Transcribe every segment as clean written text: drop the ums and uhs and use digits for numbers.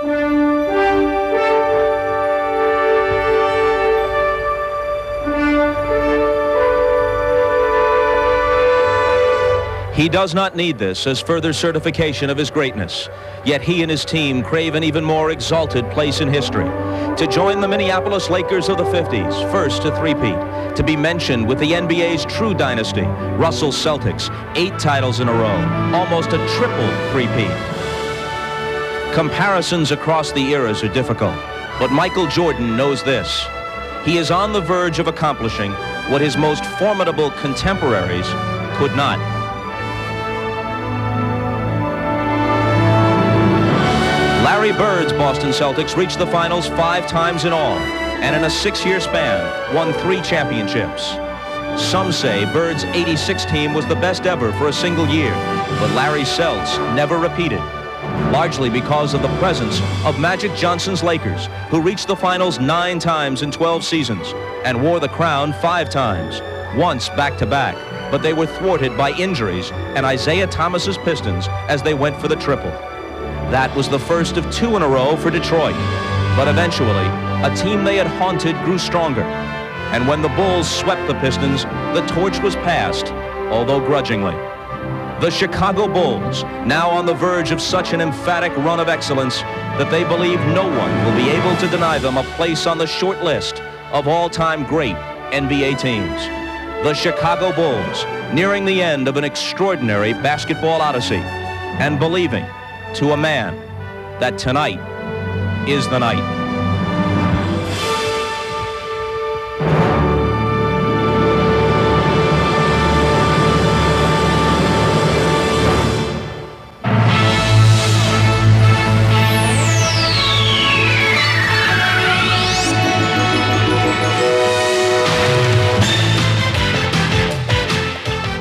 He does not need this as further certification of his greatness. Yet he and his team crave an even more exalted place in history. To join the Minneapolis Lakers of the 50s, first to three-peat. To be mentioned with the NBA's true dynasty, Russell Celtics, 8 titles in a row, almost a triple three-peat. Comparisons across the eras are difficult, but Michael Jordan knows this. He is on the verge of accomplishing what his most formidable contemporaries could not. Larry Bird's Boston Celtics reached the finals 5 times in all, and in a 6-year span, won 3 championships. Some say Bird's '86 team was the best ever for a single year, but Larry Celts never repeated, largely because of the presence of Magic Johnson's Lakers, who reached the finals 9 times in 12 seasons, and wore the crown 5 times, once back-to-back, but they were thwarted by injuries and Isiah Thomas's Pistons as they went for the triple. That was the first of 2 in a row for Detroit. But eventually, a team they had haunted grew stronger. And when the Bulls swept the Pistons, the torch was passed, although grudgingly. The Chicago Bulls, now on the verge of such an emphatic run of excellence that they believe no one will be able to deny them a place on the short list of all-time great NBA teams. The Chicago Bulls, nearing the end of an extraordinary basketball odyssey, and believing, to a man, that tonight is the night.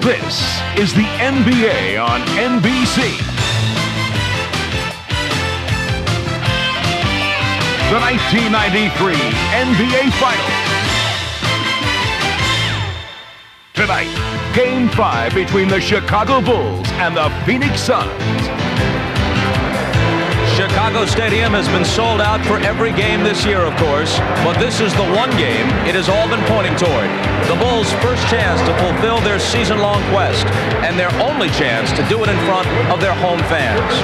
This is the NBA on NBC. The 1993 NBA Finals. Tonight, Game 5 between the Chicago Bulls and the Phoenix Suns. Chicago Stadium has been sold out for every game this year, of course, but this is the one game it has all been pointing toward. The Bulls' first chance to fulfill their season-long quest, and their only chance to do it in front of their home fans.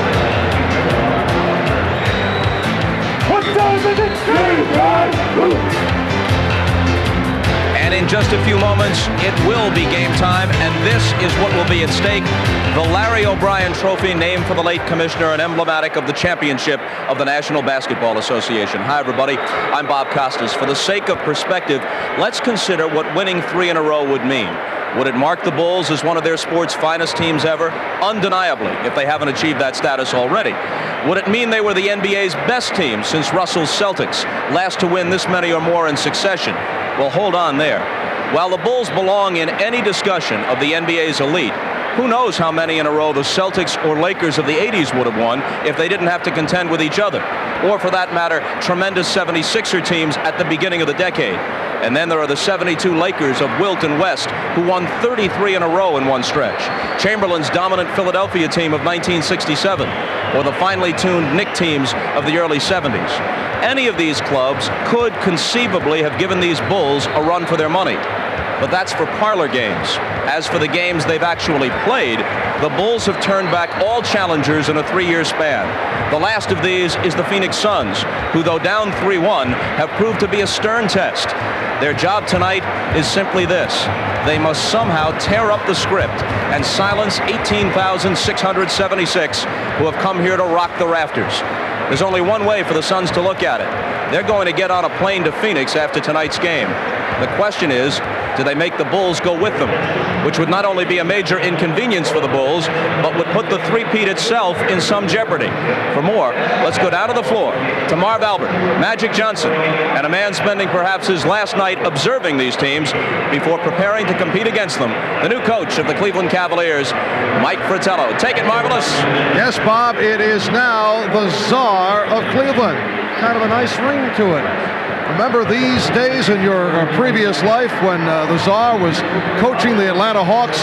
And in just a few moments, it will be game time, and this is what will be at stake. The Larry O'Brien Trophy, named for the late commissioner and emblematic of the championship of the National Basketball Association. Hi, everybody. I'm Bob Costas. For the sake of perspective, let's consider what winning 3 in a row would mean. Would it mark the Bulls as one of their sport's finest teams ever? Undeniably, if they haven't achieved that status already. Would it mean they were the NBA's best team since Russell's Celtics, last to win this many or more in succession? Well, hold on there. While the Bulls belong in any discussion of the NBA's elite, who knows how many in a row the Celtics or Lakers of the 80s would have won if they didn't have to contend with each other. Or, for that matter, tremendous 76er teams at the beginning of the decade. And then there are the 72 Lakers of Wilt and West, who won 33 in a row in one stretch. Chamberlain's dominant Philadelphia team of 1967, or the finely tuned Knick teams of the early 70s. Any of these clubs could conceivably have given these Bulls a run for their money. But that's for parlor games. As for the games they've actually played, the Bulls have turned back all challengers in a 3-year span. The last of these is the Phoenix Suns, who, though down 3-1, have proved to be a stern test. Their job tonight is simply this. They must somehow tear up the script and silence 18,676 who have come here to rock the rafters. There's only one way for the Suns to look at it. They're going to get on a plane to Phoenix after tonight's game. The question is, do they make the Bulls go with them? Which would not only be a major inconvenience for the Bulls, but would put the three-peat itself in some jeopardy. For more, let's go down to the floor to Marv Albert, Magic Johnson, and a man spending perhaps his last night observing these teams before preparing to compete against them, the new coach of the Cleveland Cavaliers, Mike Fratello. Take it, Marvelous. Yes, Bob, it is now the Czar of Cleveland. kind of a nice ring to it. Remember these days in your previous life when the Czar was coaching the Atlanta Hawks?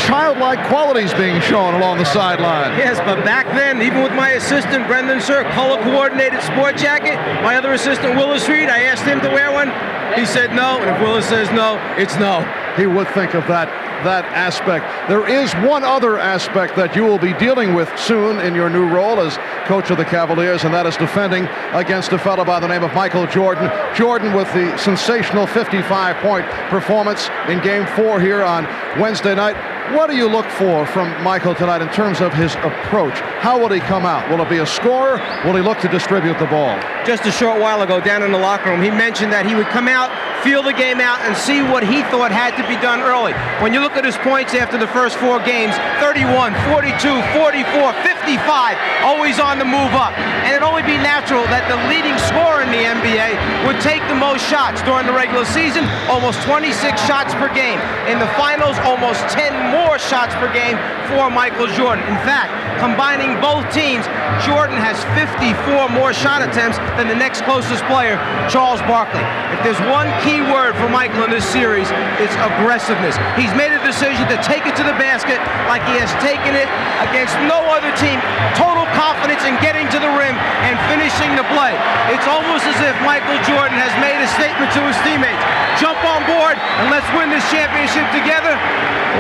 Childlike qualities being shown along the sideline. Yes, but back then, even with my assistant, Brendan Sir, color-coordinated sport jacket, my other assistant, Willis Reed, I asked him to wear one. He said no, and if Willis says no, it's no. He would think of that aspect. There is one other aspect that you will be dealing with soon in your new role as coach of the Cavaliers, and that is defending against a fellow by the name of Michael Jordan. Jordan with the sensational 55-point performance in Game 4 here on Wednesday night. What do you look for from Michael tonight in terms of his approach? How will he come out? Will it be a scorer? Will he look to distribute the ball? Just a short while ago, down in the locker room, he mentioned that he would come out, feel the game out, and see what he thought had to be done early. When you look at his points after the first 4 games, 31, 42, 44, 55, always on the move up. And it'd only be natural that the leading scorer in the NBA would take the most shots during the regular season, almost 26 shots per game. In the finals, almost 10 more shots per game for Michael Jordan. In fact, combining both teams, Jordan has 54 more shot attempts than the next closest player, Charles Barkley. If there's one key word for Michael in this series, it's aggressiveness. He's made a decision to take it to the basket like he has taken it against no other team. Total confidence in getting to the rim and finishing the play. It's almost as if Michael Jordan has made a statement to his teammates. Jump on board and let's win this championship together,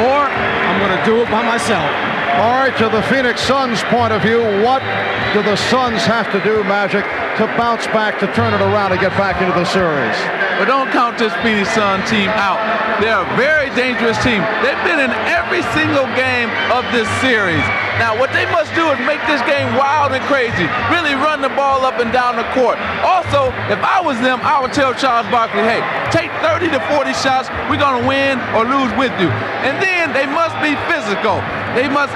or I'm going to do it by myself. All right, to the Phoenix Suns' point of view, what do the Suns have to do, Magic, to bounce back, to turn it around and get back into the series? But don't count this Phoenix Sun team out. They're a very dangerous team. They've been in every single game of this series. Now, what they must do is make this game wild and crazy. Really run the ball up and down the court. Also, if I was them, I would tell Charles Barkley, hey, take 30 to 40 shots. We're going to win or lose with you. And then they must be physical. They must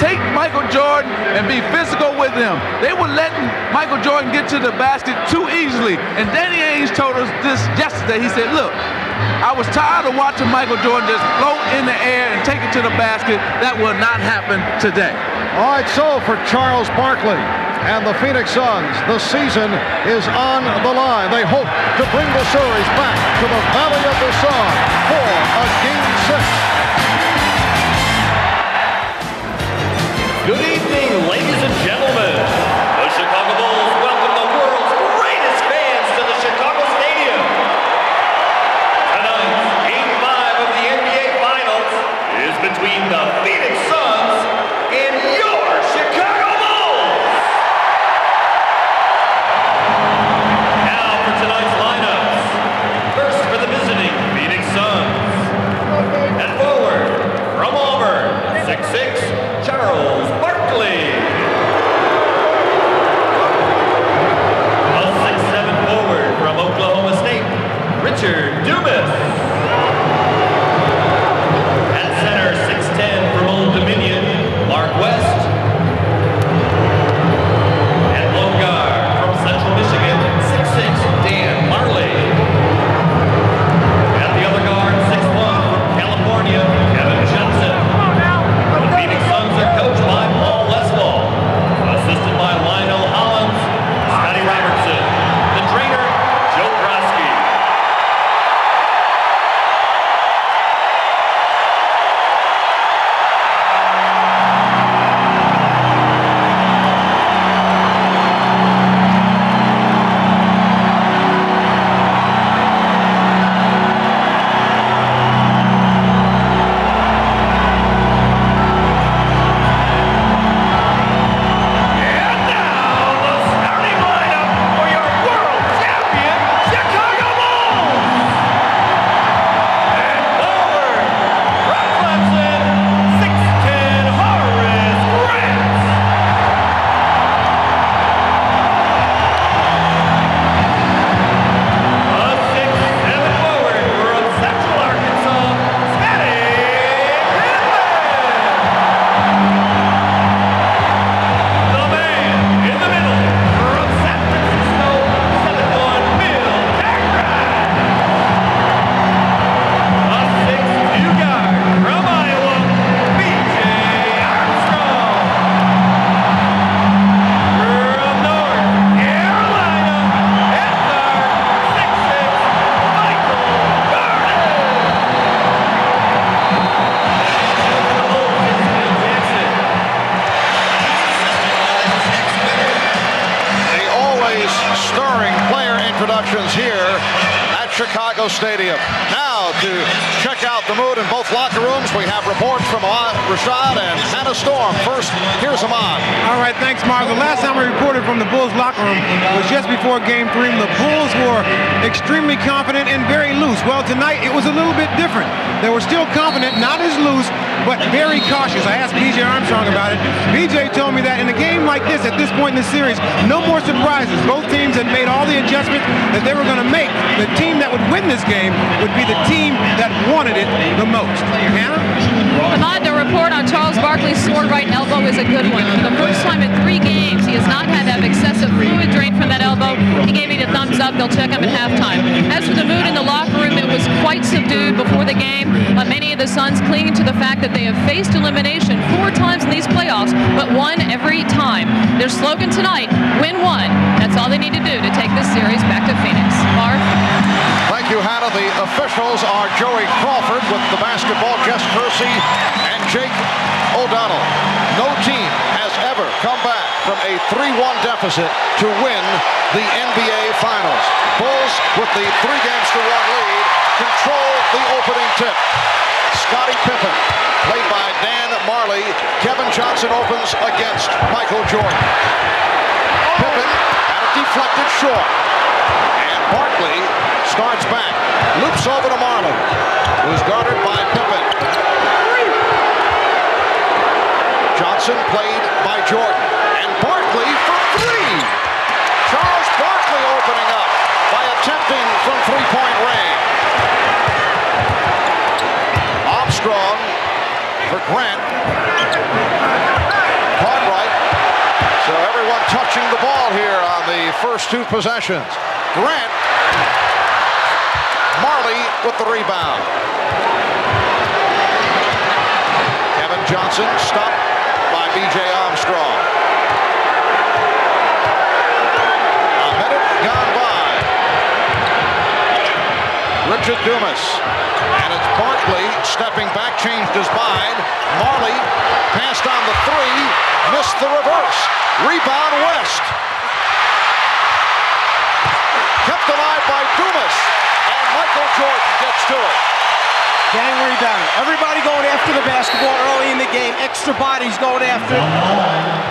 take Michael Jordan and be physical with him. They were letting Michael Jordan get to the basket too easily. And Danny Ainge told us this yesterday. He said, look, I was tired of watching Michael Jordan just float in the air and take it to the basket. That will not happen today. All right, so for Charles Barkley and the Phoenix Suns, the season is on the line. They hope to bring the series back to the Valley of the Sun for a Game 6. Good evening, ladies and gentlemen. The Chicago Bulls welcome the world's greatest fans to the Chicago Stadium. Tonight, Game 5 of the NBA Finals is between the Phoenix Suns and your Chicago Bulls. Now for tonight's lineups. First for the visiting Phoenix Suns. At forward, Productions here at Chicago Stadium. Now to check out the mood in both locker rooms, we have reports from Rashad and Hannah Storm. First, here's Ahmad. All right, thanks, Mark. The last time we reported from the Bulls locker room was just before Game 3. The Bulls were extremely confident and very loose. Well, tonight it was a little bit different. They were still confident, not as loose, but very cautious. I asked B.J. Armstrong about it. B.J. told me that in a game like this, at this point in the series, no more surprises. Both teams had made all the adjustments that they were going to make. The team that would win this game would be the team that wanted it the most. Hannah? Ahmad, the report on Charles Barkley's sore right elbow is a good one. For the first time in 3 games, he has not had that excessive fluid drain from that elbow. He gave me the thumbs up. They'll check him at halftime. As for the mood in the locker room, it was quite subdued before the game. Many of the Suns clinging to the fact that they have faced elimination 4 times in these playoffs, but won every time. Their slogan tonight, win one. That's all they need to do to take this series back to Phoenix. Mark? Thank you, Hannah. The officials are Joey Crawford with the basketball, Jess Kersey, and Jake O'Donnell. No team has ever come back from a 3-1 deficit to win the NBA Finals. Bulls, with the 3-1 lead, control the opening tip. Scottie Pippen, played by Dan Marley. Kevin Johnson opens against Michael Jordan. Pippen had it deflected short. And Barkley starts back. Loops over to Marley, who's guarded by Pippen. Johnson played by Jordan. And Barkley for 3. Charles Barkley opening up by attempting from 3-point range. Armstrong for Grant. Cartwright. So everyone touching the ball here on the first 2 possessions. Grant. Marley with the rebound. Kevin Johnson stopped by B.J. Armstrong. A minute gone by. Richard Dumas. And it's Barkley stepping back, changed his mind. Marley passed on the 3, missed the reverse. Rebound West. Kept alive by Dumas. And Michael Jordan gets to it. Gang rebound. Everybody going after the basketball early in the game. Extra bodies going after it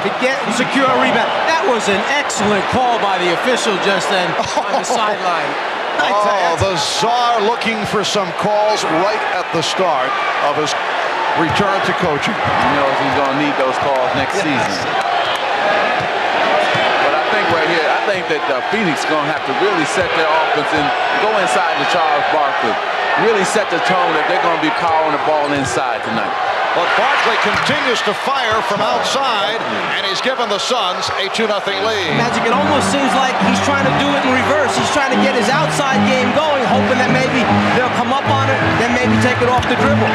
to get and secure a rebound. That was an excellent call by the official just then on the sideline. Oh, the czar looking for some calls right at the start of his return to coaching. He knows he's going to need those calls next season. But I think right here, I think that Phoenix is going to have to really set their offense and go inside to Charles Barkley. Really set the tone that they're going to be powering the ball inside tonight. But Barkley continues to fire from outside, and he's given the Suns a 2-0 lead. Magic, it almost seems like he's trying to do it in reverse. He's trying to get his outside game going, hoping that maybe they'll come up on it, then maybe take it off the dribble.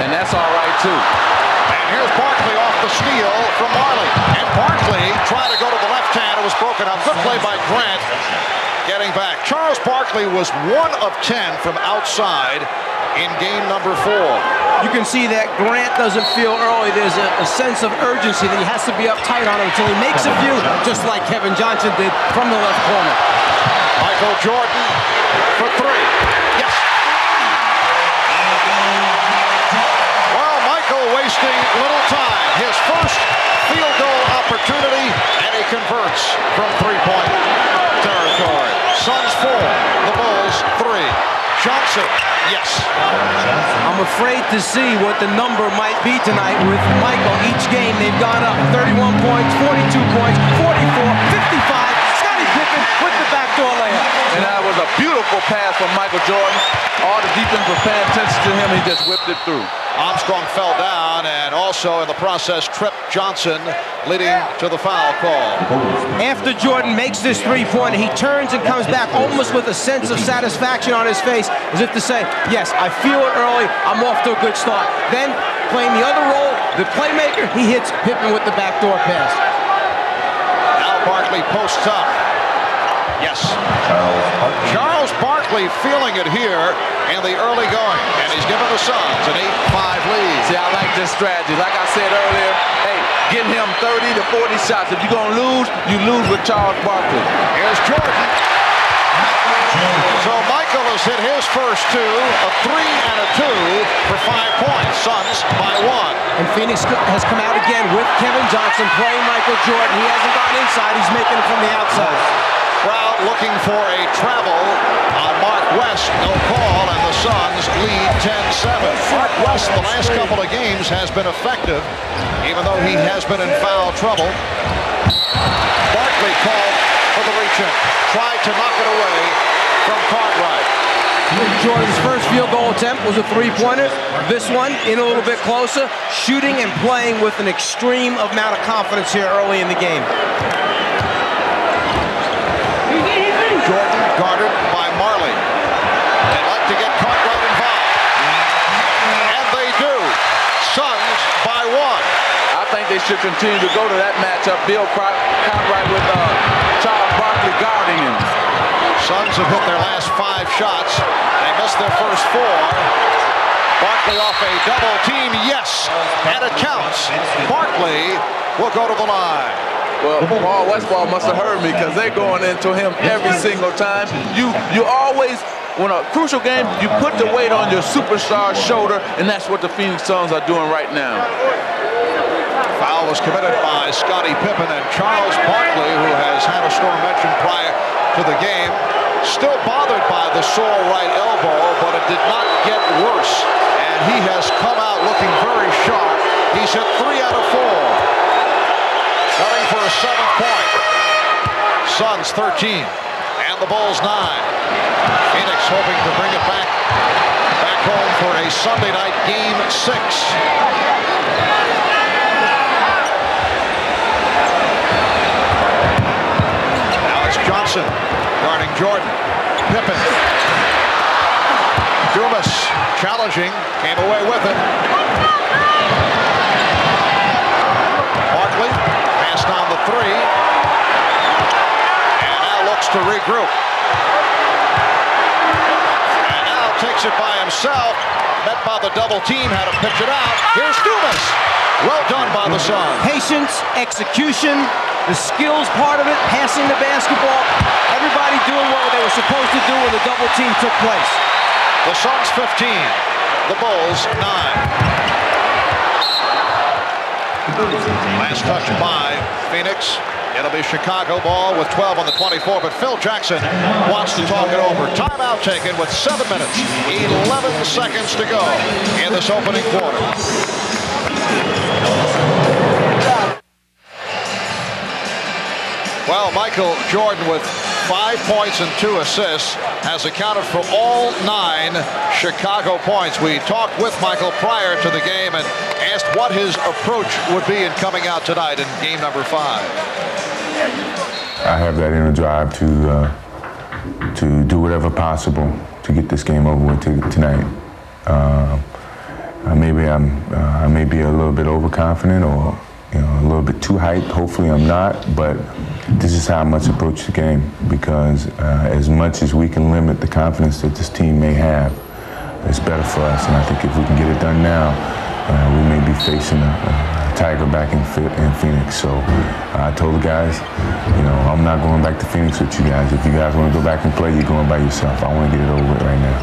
And that's all right, too. And here's Barkley off the steal from Marley. And Barkley trying to go to the left hand. It was broken up. Good play by Grant. Getting back. Charles Barkley was 1 of 10 from outside in game number 4. You can see that Grant doesn't feel early. There's a sense of urgency that he has to be uptight on him until he makes a few, just like Kevin Johnson did from the left corner. Michael Jordan for 3. Yes. Well, Michael wasting little time. His first field goal opportunity, and he converts from 3-point territory. Suns 4, the Bulls 3. Johnson, yes. I'm afraid to see what the number might be tonight with Michael. Each game they've gone up 31 points, 42 points, 44, 55. Scottie Pippen with the backdoor layup. And that was a beautiful pass from Michael Jordan. All the defense was paying attention to him. He just whipped it through. Armstrong fell down and also in the process tripped Johnson, leading to the foul call. After Jordan makes this 3-pointer, he turns and comes back almost with a sense of satisfaction on his face, as if to say, yes, I feel it early, I'm off to a good start. Then, playing the other role, the playmaker, he hits Pippen with the backdoor pass. Now Barkley posts up. Yes. Charles Barkley feeling it here in the early going, and he's given the Suns an 8-5 lead. See, I like this strategy. Like I said earlier, hey, get him 30 to 40 shots. If you're going to lose, you lose with Charles Barkley. Here's Jordan. So Michael has hit his first two, a 3 and a 2 for 5 points. Suns by 1. And Phoenix has come out again with Kevin Johnson playing Michael Jordan. He hasn't gone inside. He's making it from the outside. Crowd looking for a travel on Mark West. No call, and the Suns lead 10-7. Mark West, the last couple of games, has been effective, even though he has been in foul trouble. Barkley called for the reach-in. Tried to knock it away from Cartwright. Jordan's first field goal attempt was a three-pointer. This one, in a little bit closer, shooting and playing with an extreme amount of confidence here early in the game. Jordan guarded by Marley. They'd like to get Cartwright involved. And they do. Suns by 1. I think they should continue to go to that matchup. Bill Cartwright with Charles Barkley guarding him. Suns have hit their last 5 shots. They missed their first 4. Barkley off a double team. Yes, and it counts. Barkley will go to the line. Well, Paul Westphal must have heard me because they're going into him every single time. You always, when a crucial game, you put the weight on your superstar's shoulder, and that's what the Phoenix Suns are doing right now. Foul was committed by Scottie Pippen, and Charles Barkley, who has had a storm mention prior to the game, still bothered by the sore right elbow, but it did not get worse, and he has come out looking very sharp. He's hit 3 out of 4. Cutting for a 7th point. Suns 13 and the Bulls 9. Phoenix hoping to bring it back home for a Sunday night game 6. Alex Johnson guarding Jordan. Pippen. Dumas challenging, came away with it. Barkley passed on the 3. And now looks to regroup. And now takes it by himself. Met by the double team, had to pitch it out. Here's Dumas. Well done by the Suns. Patience, execution, the skills part of it, passing the basketball. Everybody doing what they were supposed to do when the double team took place. The Suns 15, the Bulls 9. Last touch by Phoenix. It'll be Chicago ball with 12 on the 24, but Phil Jackson wants to talk it over. Timeout taken with 7 minutes, 11 seconds to go in this opening quarter. Well, Michael Jordan with 5 points and 2 assists has accounted for all 9 Chicago points. We talked with Michael prior to the game and asked what his approach would be in coming out tonight in game number 5. I have that inner drive to do whatever possible to get this game over with tonight. I may be a little bit overconfident or a little bit too hyped. Hopefully I'm not, but this is how I must approach the game because as much as we can limit the confidence that this team may have, it's better for us. And I think if we can get it done now, we may be facing a Tiger back in Phoenix. So I told the guys, I'm not going back to Phoenix with you guys. If you guys want to go back and play, you're going by yourself. I want to get it over with right now.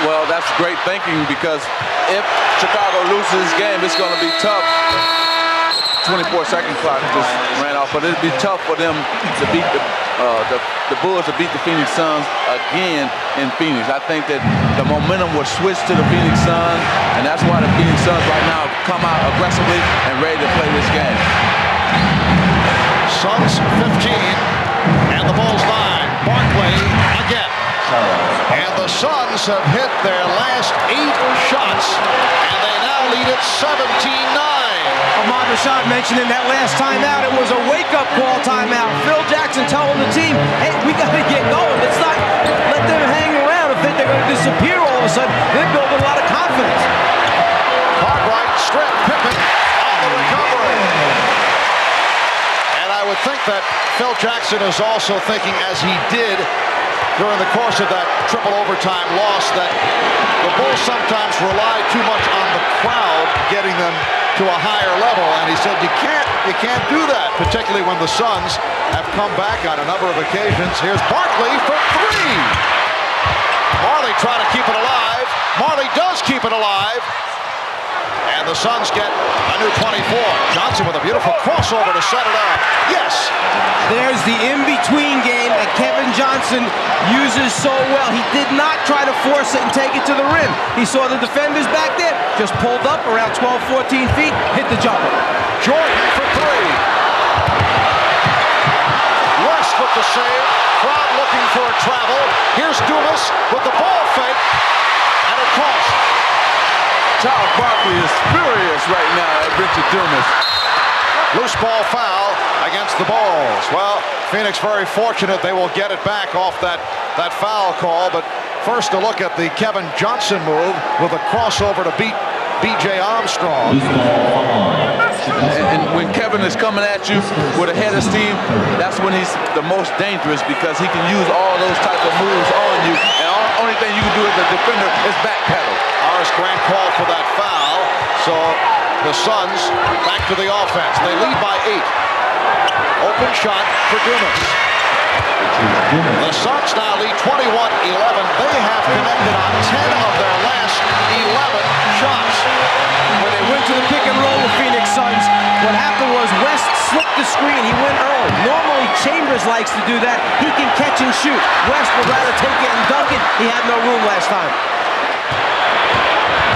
Well, that's great thinking because if Chicago loses this game, it's going to be tough. 24-second clock just ran off, but it'd be tough for them to beat the Bulls to beat the Phoenix Suns again in Phoenix. I think that the momentum will switch to the Phoenix Suns, and that's why the Phoenix Suns right now come out aggressively and ready to play this game. Suns 15 and the Bulls 9. Barkley again. And the Suns have hit their last 8 shots, and they now lead at 17-9. Ahmad Rashad mentioned in that last timeout, it was a wake-up call timeout. Phil Jackson telling the team, hey, we got to get going. Let's not let them hang around and think they're going to disappear all of a sudden. They're building a lot of confidence. Cartwright stripped Pippen on the recovery. And I would think that Phil Jackson is also thinking, as he did during the course of that triple overtime loss, that the Bulls sometimes rely too much on the crowd getting them to a higher level, and he said you can't do that, particularly when the Suns have come back on a number of occasions. Here's Barkley for three. Marley trying to keep it alive. Marley does keep it alive. And the Suns get a new 24. Johnson with a beautiful crossover to set it up. Yes! There's the in-between game that Kevin Johnson uses so well. He did not try to force it and take it to the rim. He saw the defenders back there, just pulled up around 12, 14 feet, hit the jumper. Jordan for three. West with the save. Crowd looking for a travel. Here's Dumas with the ball fake. And a cross. Charles Barkley is furious right now at Richard Dumas. Loose ball foul against the Bulls. Well, Phoenix very fortunate they will get it back off that foul call. But first a look at the Kevin Johnson move with a crossover to beat B.J. Armstrong. And when Kevin is coming at you with a head of steam, that's when he's the most dangerous, because he can use all those type of moves on you. And the only thing you can do as a defender is backpedal. Horace Grant called for that foul. So the Suns back to the offense. They lead by 8. Open shot for Dumas. The Suns now lead 21-11. They have connected on 10 of their last 11 shots. When they went to the pick and roll with Phoenix Suns, what happened was West slipped the screen. He went early. Normally Chambers likes to do that. He can catch and shoot. West would rather take it and dunk it. He had no room last time.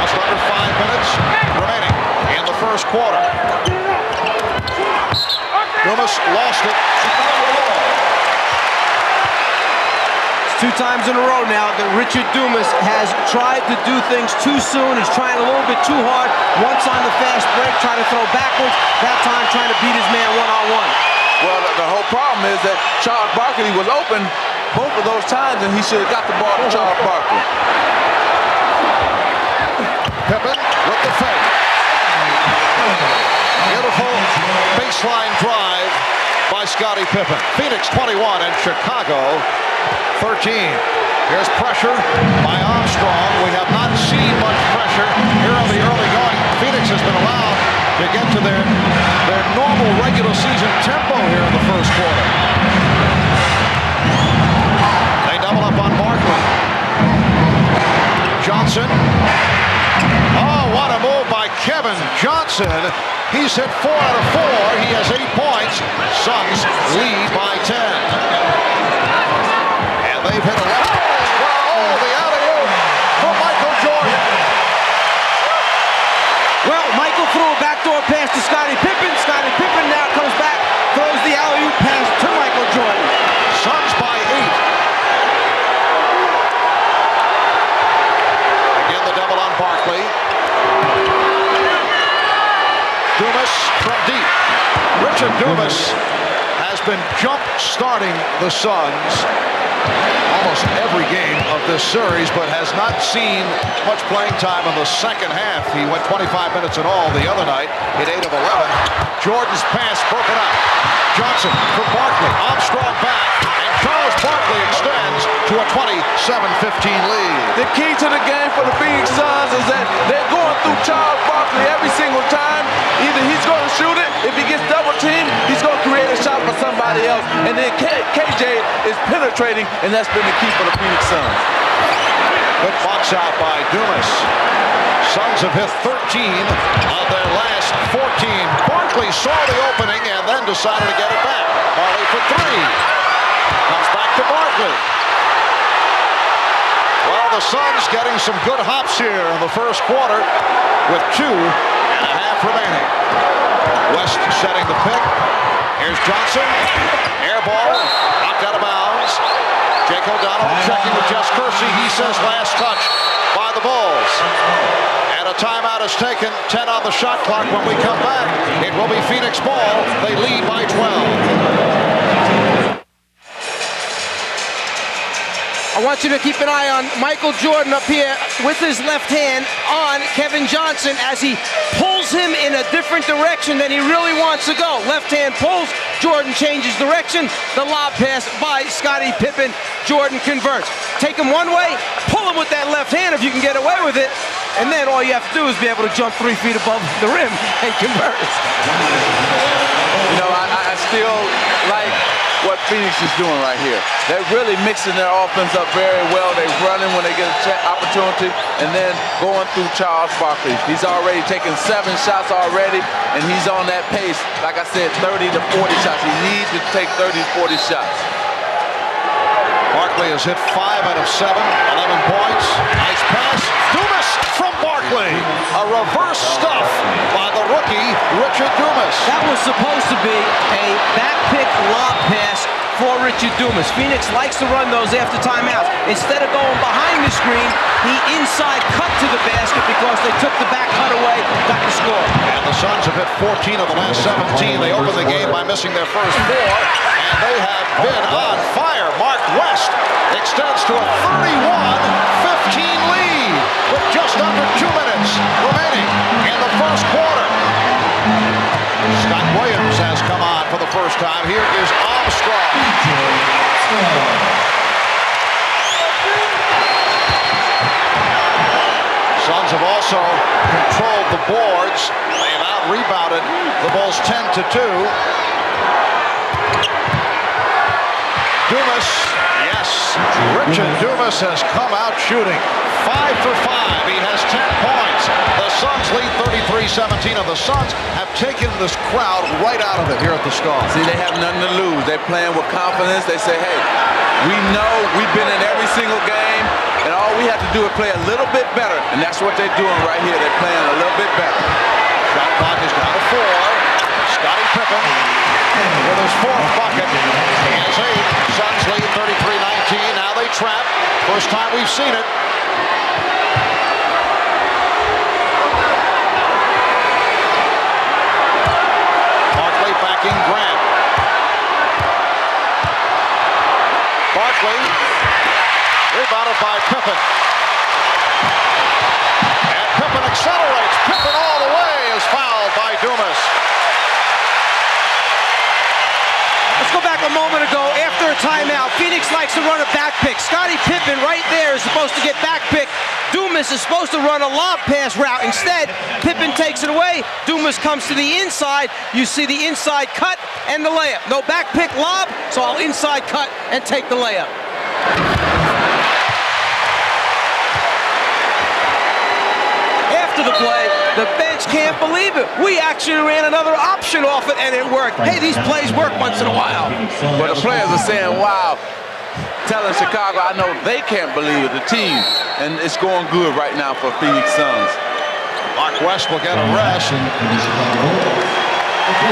Just under 5 minutes remaining in the first quarter. Dumas lost it. It's 2 times in a row now that Richard Dumas has tried to do things too soon. He's trying a little bit too hard. Once on the fast break, trying to throw backwards. That time trying to beat his man one-on-one. Well, the whole problem is that Charles Barkley was open both of those times, and he should have got the ball to Charles Barkley. Pippen with the fake. Beautiful baseline drive by Scottie Pippen. Phoenix 21 and Chicago 13. Here's pressure by Armstrong. We have not seen much pressure here in the early going. Phoenix has been allowed to get to their normal regular season tempo here in the first quarter. They double up on Barkley. Johnson. Oh, what a move by Kevin Johnson. He's hit 4 out of 4. He has 8 points. Suns lead by 10. And they've hit 11. Oh, the alley-oop for Michael Jordan. Well, Michael threw a backdoor pass to Scottie Pippen. Scottie Pippen now comes back, throws the alley-oop pass to Michael Jordan. Suns by 8. Again, the double on Barkley. Dumas from deep. Richard Dumas has been jump-starting the Suns almost every game of this series, but has not seen much playing time in the second half. He went 25 minutes in all the other night, hit 8 of 11. Jordan's pass broken up. Johnson for Barkley. Armstrong back, and Charles Barkley extends to a 27-15 lead. The key to the game for the Phoenix Suns is that they're going through Charles Barkley every single time. Either he's going to shoot it, if he gets double teamed, he's going to create a shot for somebody else. And then KJ is penetrating, and that's been the key for the Phoenix Suns. Good box out by Dumas. Suns have hit 13 of their last 14. Barkley saw the opening and then decided to get it back. Barkley for 3. Comes back to Barkley. Well, the Suns getting some good hops here in the first quarter with 2.5 remaining. West setting the pick. Here's Johnson. Air ball. Knocked out of bounds. Jake O'Donnell checking with Jess Kersey. He says last touch by the Bulls. And a timeout is taken. 10 on the shot clock. When we come back, it will be Phoenix ball. They lead by 12. I want you to keep an eye on Michael Jordan up here with his left hand on Kevin Johnson as he pulls him in a different direction than he really wants to go. Left hand pulls, Jordan changes direction. The lob pass by Scottie Pippen. Jordan converts. Take him one way, pull him with that left hand if you can get away with it. And then all you have to do is be able to jump 3 feet above the rim and convert. You know, I still like what Phoenix is doing right here. They're really mixing their offense up very well. They're running when they get an opportunity, and then going through Charles Barkley. He's already taken 7 shots already, and he's on that pace. Like I said, 30 to 40 shots. He needs to take 30 to 40 shots. Barkley has hit 5 out of 7, 11 points. Nice pass. Dumas from Barkley. A reverse stuff by the rookie, Richard Dumas. That was supposed to be a back pick lob pass for Richard Dumas. Phoenix likes to run those after timeouts. Instead of going behind the screen, he inside cut to the basket because they took the back cut away, got the score. And the Suns have hit 14 of the last 17. They opened the game by missing their first 4, and they have been on fire. Mark West extends to a 31-15 lead with just under 2 minutes remaining in the first quarter. Scott Williams has come on for the first time. Here is Armstrong. Suns have also controlled the boards. They have out-rebounded the Bulls 10-2. Dumas, yes, Richard Dumas has come out shooting 5 for 5. He has 10 points. The Suns lead 33-17, and the Suns have taken this crowd right out of it here at the Star. See, they have nothing to lose. They're playing with confidence. They say, hey, we know we've been in every single game, and all we have to do is play a little bit better, and that's what they're doing right here. They're playing a little bit better. Shot clock is down to 4. Scottie Pippen with his 4th bucket. He has 8. Suns lead 33-19. Now they trap. First time we've seen it. Barkley backing Grant. Barkley rebounded by Pippen. And Pippen accelerates. Pippen all the way is fouled by Dumas. Let's go back a moment ago after a timeout. Phoenix likes to run a back pick. Scottie Pippen right there is supposed to get back pick. Dumas is supposed to run a lob pass route. Instead, Pippen takes it away. Dumas comes to the inside. You see the inside cut and the layup. No back pick lob, so I'll inside cut and take the layup. After the play, the bench can't believe it. We actually ran another option off it, and it worked. Hey, these plays work once in a while. But the players are saying, wow, telling Chicago, I know they can't believe it, the team. And it's going good right now for Phoenix Suns. Mark West will get a rest.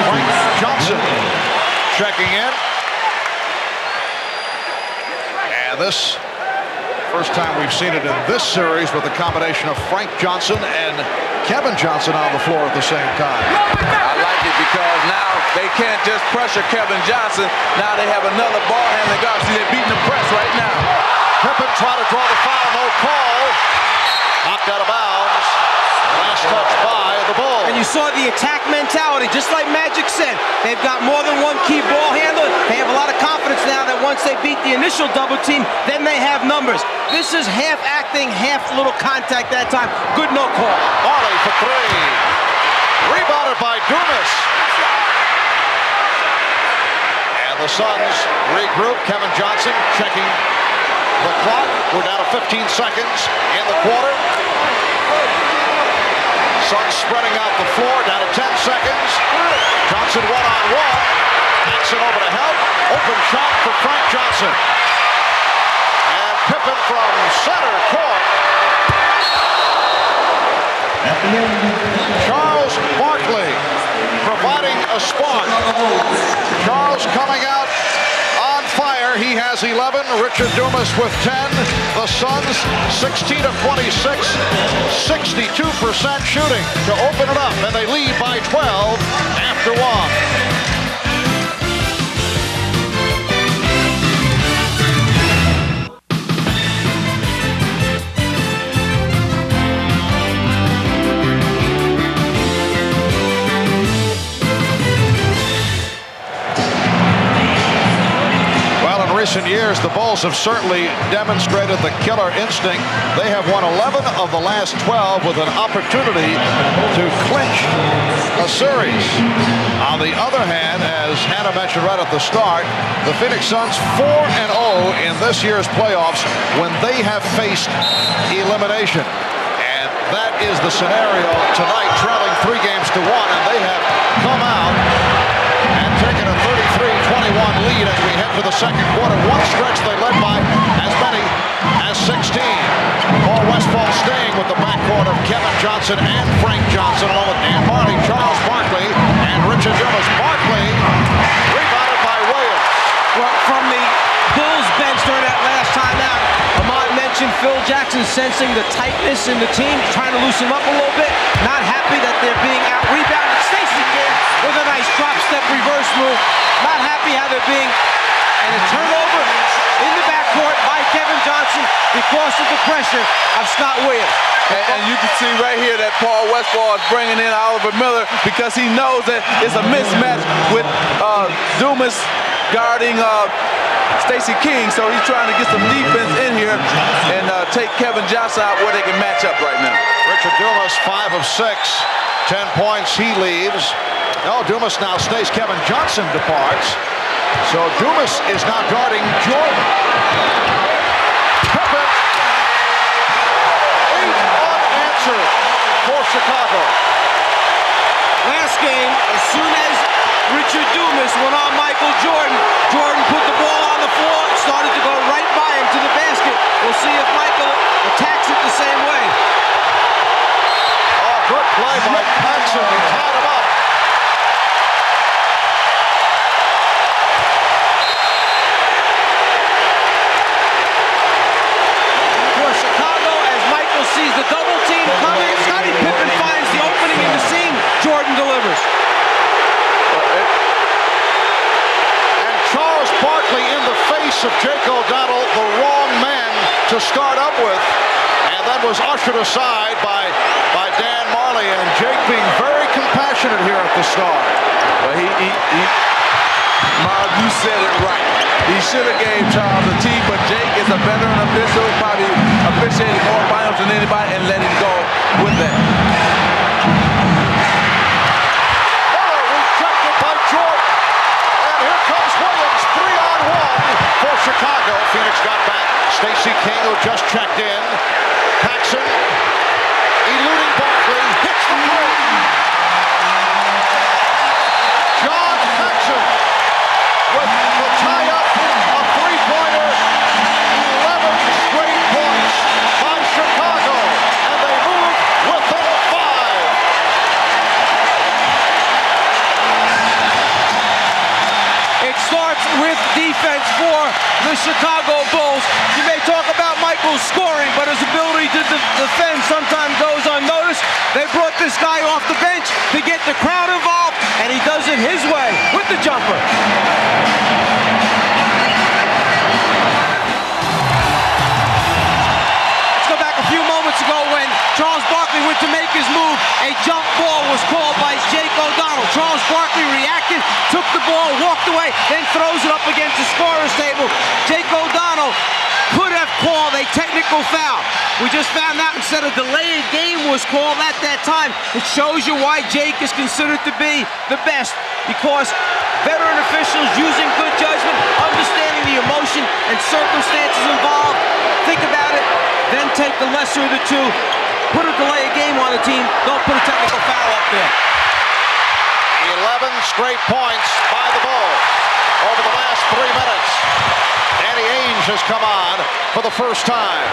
Frank Johnson checking in. And this first time we've seen it in this series with a combination of Frank Johnson and Kevin Johnson on the floor at the same time. I like it because now they can't just pressure Kevin Johnson. Now they have another ball handling guard. See, they're beating the press right now. Pippen trying to draw the foul, no call. Knocked out of bounds. Last touch by the Bulls. And you saw the attack mentality, just like Magic said. They've got more than one key ball handler. They have a lot of confidence now that once they beat the initial double team, then they have numbers. This is half acting, half little contact that time. Good no call. Barkley for 3. Rebounded by Dumas. And the Suns regroup. Kevin Johnson checking the clock. We're down to 15 seconds in the quarter. Suns spreading out the floor, down to 10 seconds. Johnson one-on-one. Paxson over to help. Open shot for Frank Johnson. And Pippen from center court. Charles Barkley providing a spark. Charles coming out on fire. He has 11. Richard Dumas with 10. The Suns 16 of 26. 62% shooting to open it up. And they lead by 12 after 1. recent years, the Bulls have certainly demonstrated the killer instinct. They have won 11 of the last 12 with an opportunity to clinch a series. On the other hand, as Hannah mentioned right at the start, the Phoenix Suns 4-0 in this year's playoffs when they have faced elimination. And that is the scenario tonight, trailing 3 games to 1, and they have come out and taken a 33-21 lead as we head to the second quarter. One stretch they led by as many as 16. Paul Westphal staying with the backcourt of Kevin Johnson and Frank Johnson, along with Dan Marley, Charles Barkley, and Richard Dumas. Barkley rebounded by Williams. Well, from the Bulls bench during that last timeout, Ahmad mentioned Phil Jackson sensing the tightness in the team, trying to loosen them up a little bit, not happy that they're being out-rebounded. Stacey came with a nice drop-step reverse move, not happy how they're being, and a turnover in the backcourt by Kevin Johnson because of the pressure of Scott Williams. And you can see right here that Paul Westphal is bringing in Oliver Miller because he knows that it's a mismatch with Dumas guarding Stacey King, so he's trying to get some defense in here and take Kevin Johnson out where they can match up right now. Richard Dumas, 5 of 6, 10 points, he leaves. No, Dumas now stays. Kevin Johnson departs. So Dumas is now guarding Jordan. Pippen, 8 unanswered for Chicago. Last game, as soon as Richard Dumas went on Michael Jordan, Jordan put the ball on the floor, started to go right by him to the basket. We'll see if Michael attacks it the same way. Oh, good play by Paxson. He tied him up. For Chicago, as Michael sees the double team coming, Scottie Pippen finds the opening in the seam. Jordan delivers. And Charles Barkley in the face of Jake O'Donnell, the wrong man to start up with, and then was ushered aside by Dan Marley, and Jake being very compassionate here at the start. Well, Miles, you said it right. He should have gave Charles a tee, but Jake is a veteran official, probably officiated more finals than anybody, and let him go with that. Rejected by Jordan. And here comes Williams, 3-on-1 for Chicago. Phoenix got back. Stacey King, who just checked in. Paxson, eluding Barkley, hits the three. John Paxson with the tie-up, a three-pointer, 11 straight points by Chicago, and they move within a 5. It starts with defense for the Chicago Bulls. You may talk about Michael's scoring, but his ability to defend sometimes goes unnoticed. They brought this guy off the bench to get the crowd involved, and he does it his way with the jumper. Let's go back a few moments ago when Charles Barkley went to make his move. A jump ball was called by Jake O'Donnell. Charles Barkley reacted, took the ball, walked away, then throws it up against the scorer's table. Jake O'Donnell could have called a technical foul. We just found out instead of delayed game was called at that time. It shows you why Jake is considered to be the best, because veteran officials using good judgment, understanding the emotion and circumstances involved, think about it, then take the lesser of the two. Put a delay of game on the team, don't put a technical foul up there. 11 straight points by the Bulls over the last 3 minutes. Danny Ainge has come on for the first time.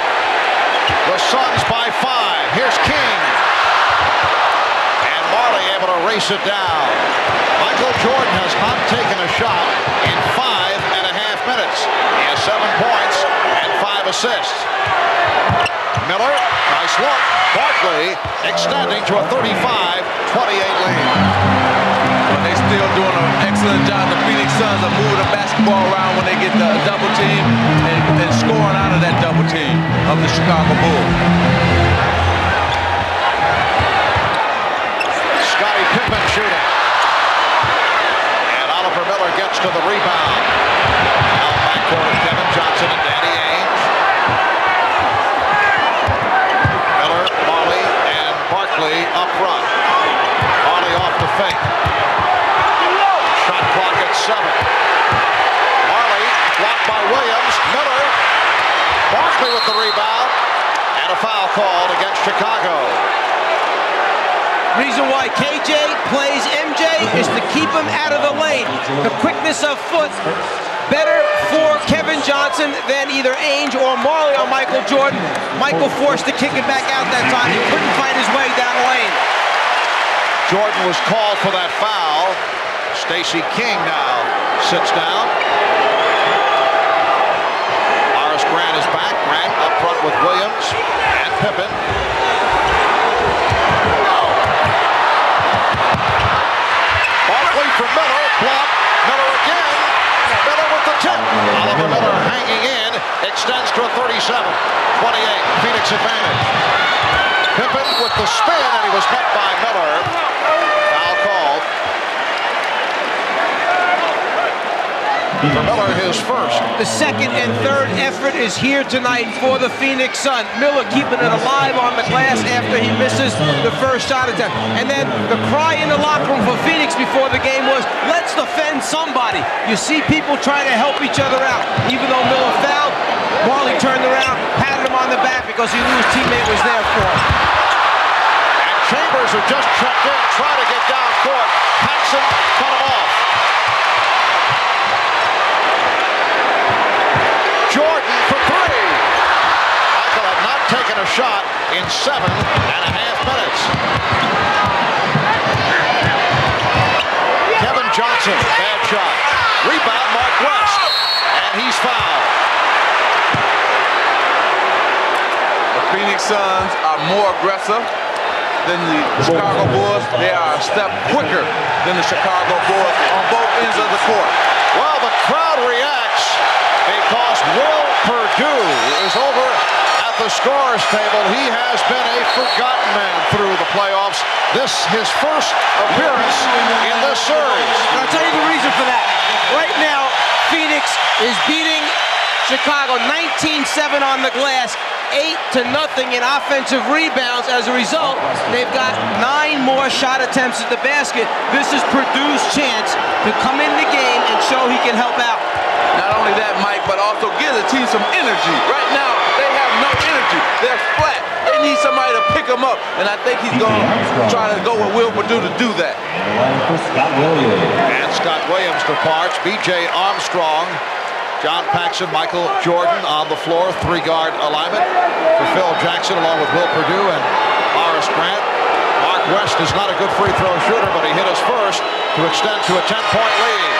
The Suns by 5. Here's King. And Marley able to race it down. Michael Jordan has not taken a shot in 5.5 minutes. He has 7 points and 5 assists. Miller, nice look. Barkley extending to a 35-28 lead. But they still doing an excellent job. The Phoenix Suns are moving the basketball around when they get the double team and scoring out of that double team of the Chicago Bulls. Scottie Pippen shooting. And Oliver Miller gets to the rebound. Now backcourt of Kevin Barkley with the rebound. And a foul called against Chicago. Reason why KJ plays MJ is to keep him out of the lane. The quickness of foot, better for Kevin Johnson than either Ainge or Marley on Michael Jordan. Michael forced to kick it back out that time. He couldn't find his way down the lane. Jordan was called for that foul. Stacey King now sits down. Horace Grant is back. Grant up front with Williams and Pippen. Barkley for Miller. Block. Miller again. Miller with the tip. Oliver Miller hanging in. Extends to a 37. 28. Phoenix advantage. Pippen with the spin, and he was met by Miller. Foul called. For Miller, his first. The second and third effort is here tonight for the Phoenix Suns. Miller keeping it alive on the glass after he misses the first shot attempt. And then the cry in the locker room for Phoenix before the game was, let's defend somebody. You see people trying to help each other out. Even though Miller fouled, Marley turned around, patted him on the back because he knew his teammate was there for him. And Chambers, who just checked in, trying to get down court. Paxson cut him off. Jordan for three. Michael had not taken a shot in 7.5 minutes. Kevin Johnson, bad shot. Rebound, Mark West. And he's fouled. The Phoenix Suns are more aggressive than the Chicago Bulls. They are a step quicker than the Chicago Bulls on both ends of the court. Well, the crowd reacts because Will Perdue is over at the scorer's table. He has been a forgotten man through the playoffs. This his first appearance in this series. And I'll tell you the reason for that. Right now, Phoenix is beating Chicago 19-7 on the glass. 8-0 in offensive rebounds. As a result, they've got 9 more shot attempts at the basket. This is Purdue's chance to come in the game and show he can help out. Not only that, Mike, but also give the team some energy. Right now, they have no energy. They're flat. They need somebody to pick them up, and I think he's going to try to go with Will Perdue to do that. And Scott Williams departs. B.J. Armstrong, John Paxson, Michael Jordan on the floor. 3-guard alignment for Phil Jackson along with Will Perdue and Horace Grant. Mark West is not a good free throw shooter, but he hit his first to extend to a 10-point lead.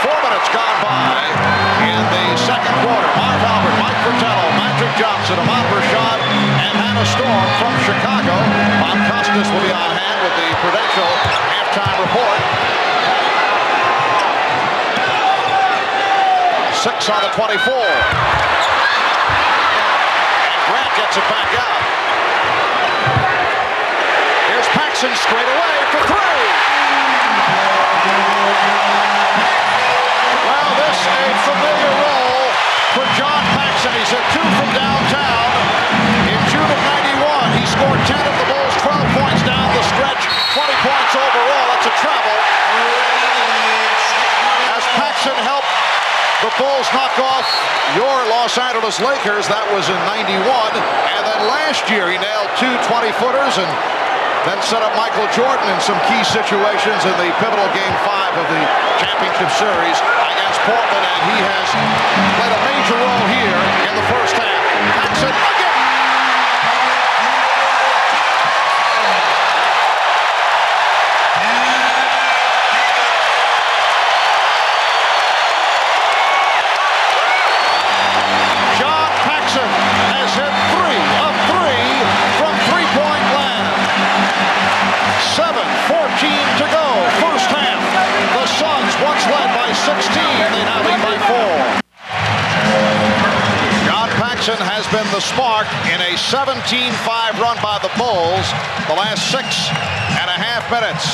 4 minutes gone by in the second quarter. Mark Albert, Mike Fratello, Magic Johnson, Ahmad Rashad, and Hannah Storm from Chicago. Bob Costas will be on hand with the Prudential halftime report. 6 on the 24. And Grant gets it back out. Here's Paxson straight away for 3. Well, this is a familiar role for John Paxson. He's hit 2 from downtown. In June of '91, he scored 10 of the Bulls, 12 points down the stretch, 20 points overall. That's a treble. As Paxson helped the Bulls knock off your Los Angeles Lakers. That was in '91. And then last year, he nailed 2 20-footers and then set up Michael Jordan in some key situations in the pivotal Game 5 of the championship series against Portland. And he has played a major role here in the first half. Paxson again. Has hit 3 of 3 from three-point land. 7:14 to go, first half. The Suns, once led by 16, they now lead by 4. John Paxson has been the spark in a 17-5 run by the Bulls the last 6.5 minutes.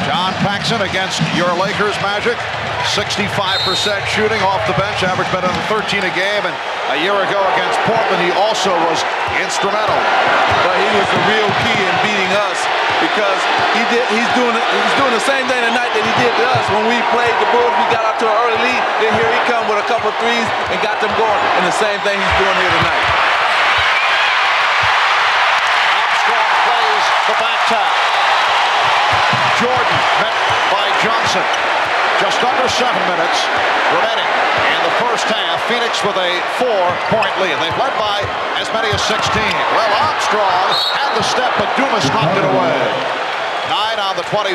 John Paxson against your Lakers Magic. 65% shooting off the bench, average better than 13 a game, and a year ago against Portland, he also was instrumental. But he was the real key in beating us because he's doing the same thing tonight that he did to us. When we played the Bulls, we got out to an early lead. Then here he comes with a couple threes and got them going. And the same thing he's doing here tonight. Armstrong plays the back tap. Jordan met by Johnson. Just under 7 minutes remaining in the first half. Phoenix with a 4-point lead. They've led by as many as 16. Well, Armstrong had the step, but Dumas knocked it away. 9 on the 24.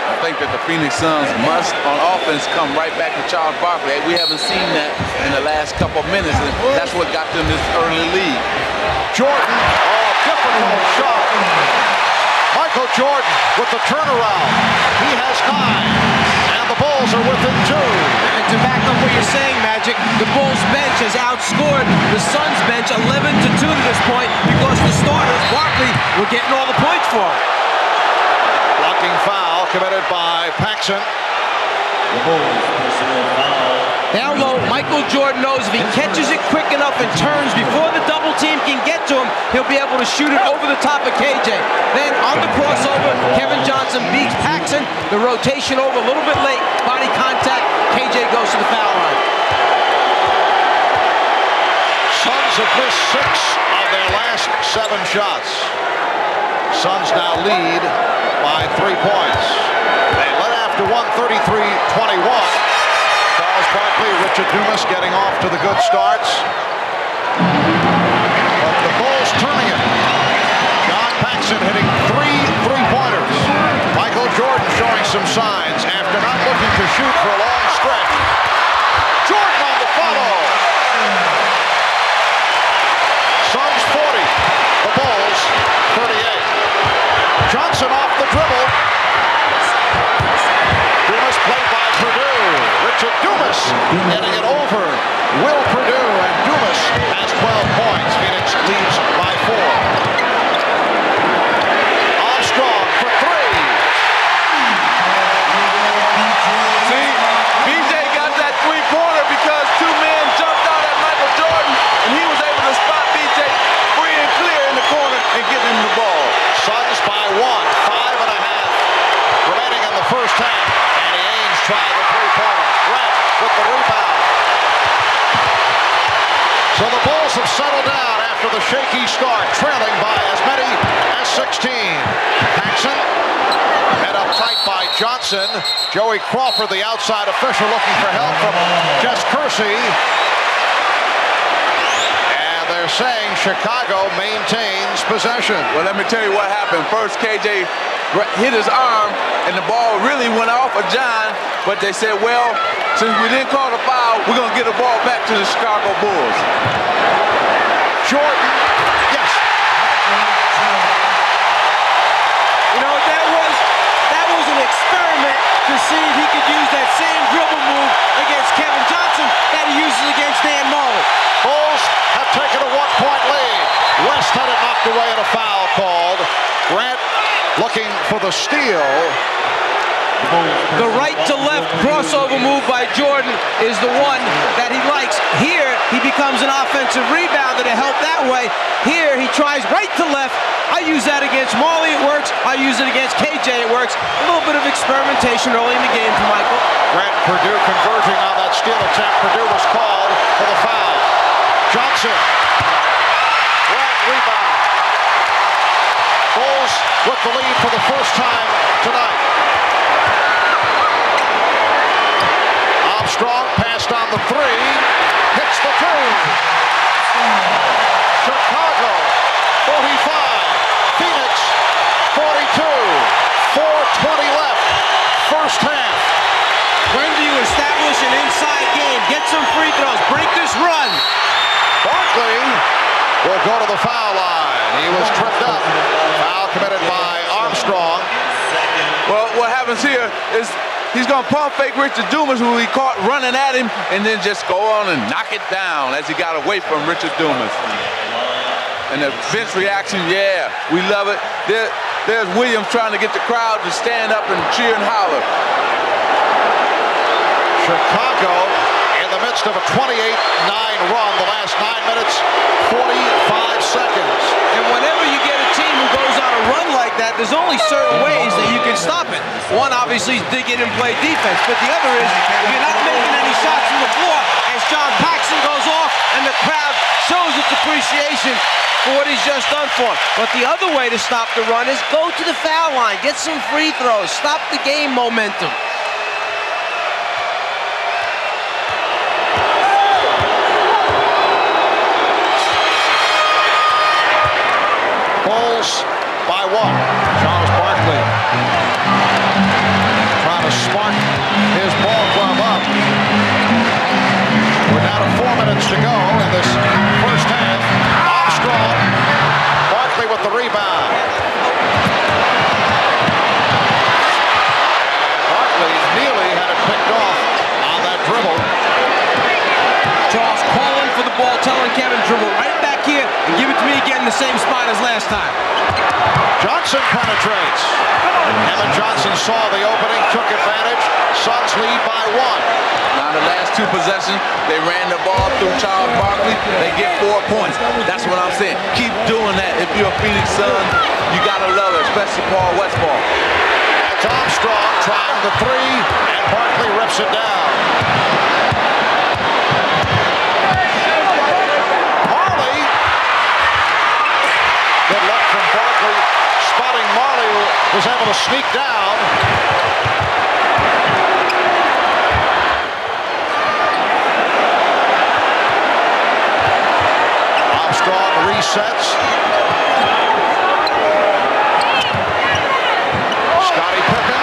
I think that the Phoenix Suns must, on offense, come right back to Charles Barkley. We haven't seen that in the last couple of minutes, and that's what got them this early lead. Jordan, difficult shot. Michael Jordan with the turnaround. He has 9, and the Bulls are within 2. And to back up what you're saying, Magic, the Bulls bench has outscored the Suns bench 11-2 to this point because the starters, Barkley, were getting all the points for him. Blocking foul committed by Paxson. The Bulls personal foul. Down low, Michael Jordan knows if he catches it quick enough and turns before the double team can get to him, he'll be able to shoot it over the top of KJ. Then on the crossover, Kevin Johnson beats Paxson. The rotation over a little bit late, body contact, KJ goes to the foul line. Suns have missed 6 of their last 7 shots. Suns now lead by 3 points. They led after 133-21. Charles Barkley, Richard Dumas getting off to the good starts. But the Bulls turning it. John Paxson hitting 3 3-pointers. Michael Jordan showing some signs after not looking to shoot for a long stretch. Jordan on the follow. Suns 40. The Bulls 38. Johnson off the dribble. Dumas played by Purdue. Richard Dumas getting it over Will Purdue, and Dumas has 12 points. Phoenix leads by 4. Armstrong for 3. See, BJ got that 3-pointer because 2 men jumped out at Michael Jordan, and he was able to spot BJ free and clear in the corner and give him the ball. Suns by 1. 5.5 remaining in the first half. Danny Ainge tried the 3-pointer. Grant with the rebound. So the Bulls have settled down after the shaky start, trailing by as many as 16. Paxson head up tight by Johnson. Joey Crawford, the outside official, looking for help from Jess Kersey. And they're saying Chicago maintains possession. Well, let me tell you what happened. First, KJ hit his arm, and the ball really went off of John, but they said, well, since we didn't call the foul, we're going to get the ball back to the Chicago Bulls. Jordan, yes. You know, that was an experiment to see if he could use that same dribble move against Kevin Johnson that he uses against Dan Marley. Bulls have taken a 1-point lead. West had it knocked away and a foul called. Grant looking for the steal. The right to left crossover move by Jordan is the one that he likes. Here, he becomes an offensive rebounder to help that way. Here, he tries right to left. I use that against Marley, it works. I use it against KJ, it works. A little bit of experimentation early in the game for Michael. Grant Purdue converging on that steal attempt. Purdue was called for the foul. Johnson. Grant rebound. Bulls with the lead for the first time tonight. Armstrong passed on the 3. Hits the 2. Chicago 45. Phoenix 42. 4:20 left. First half. When do you establish an inside game? Get some free throws. Break this run. Barkley will go to the foul line. He was tripped up. Foul committed by Armstrong. Well, what happens here is he's going to pump fake Richard Dumas, who he caught running at him, and then just go on and knock it down as he got away from Richard Dumas. And the bench reaction, yeah, we love it. There's Williams trying to get the crowd to stand up and cheer and holler. Chicago in the midst of a 28-9 run. The last 9 minutes, 45 seconds. And whenever you get a team who goes on on a run like that, there's only certain ways that you can stop it. One, obviously, is dig in and play defense, but the other is if you're not making any shots from the floor, as John Paxson goes off and the crowd shows its appreciation for what he's just done for him. But the other way to stop the run is go to the foul line, get some free throws, stop the game momentum. Bulls by 1. Charles Barkley trying to spark his ball club up. We're down to 4 minutes to go in this first half. Armstrong, Barkley with the rebound. Barkley nearly had it picked off on that dribble. Charles calling for the ball, telling Kevin, dribble right back here and give it to me again in the same spot as last time. Johnson penetrates. Kevin Johnson saw the opening, took advantage. Suns lead by 1. Now the last 2 possessions, they ran the ball through Charles Barkley. They get 4 points. That's what I'm saying. Keep doing that. If you're a Phoenix Sun, you gotta love it, especially Paul Westphal. That's Armstrong trying the 3, and Barkley rips it down. Marley. Good luck from Barkley. Spotting Marley, who was able to sneak down. Armstrong resets. Scottie Pippen.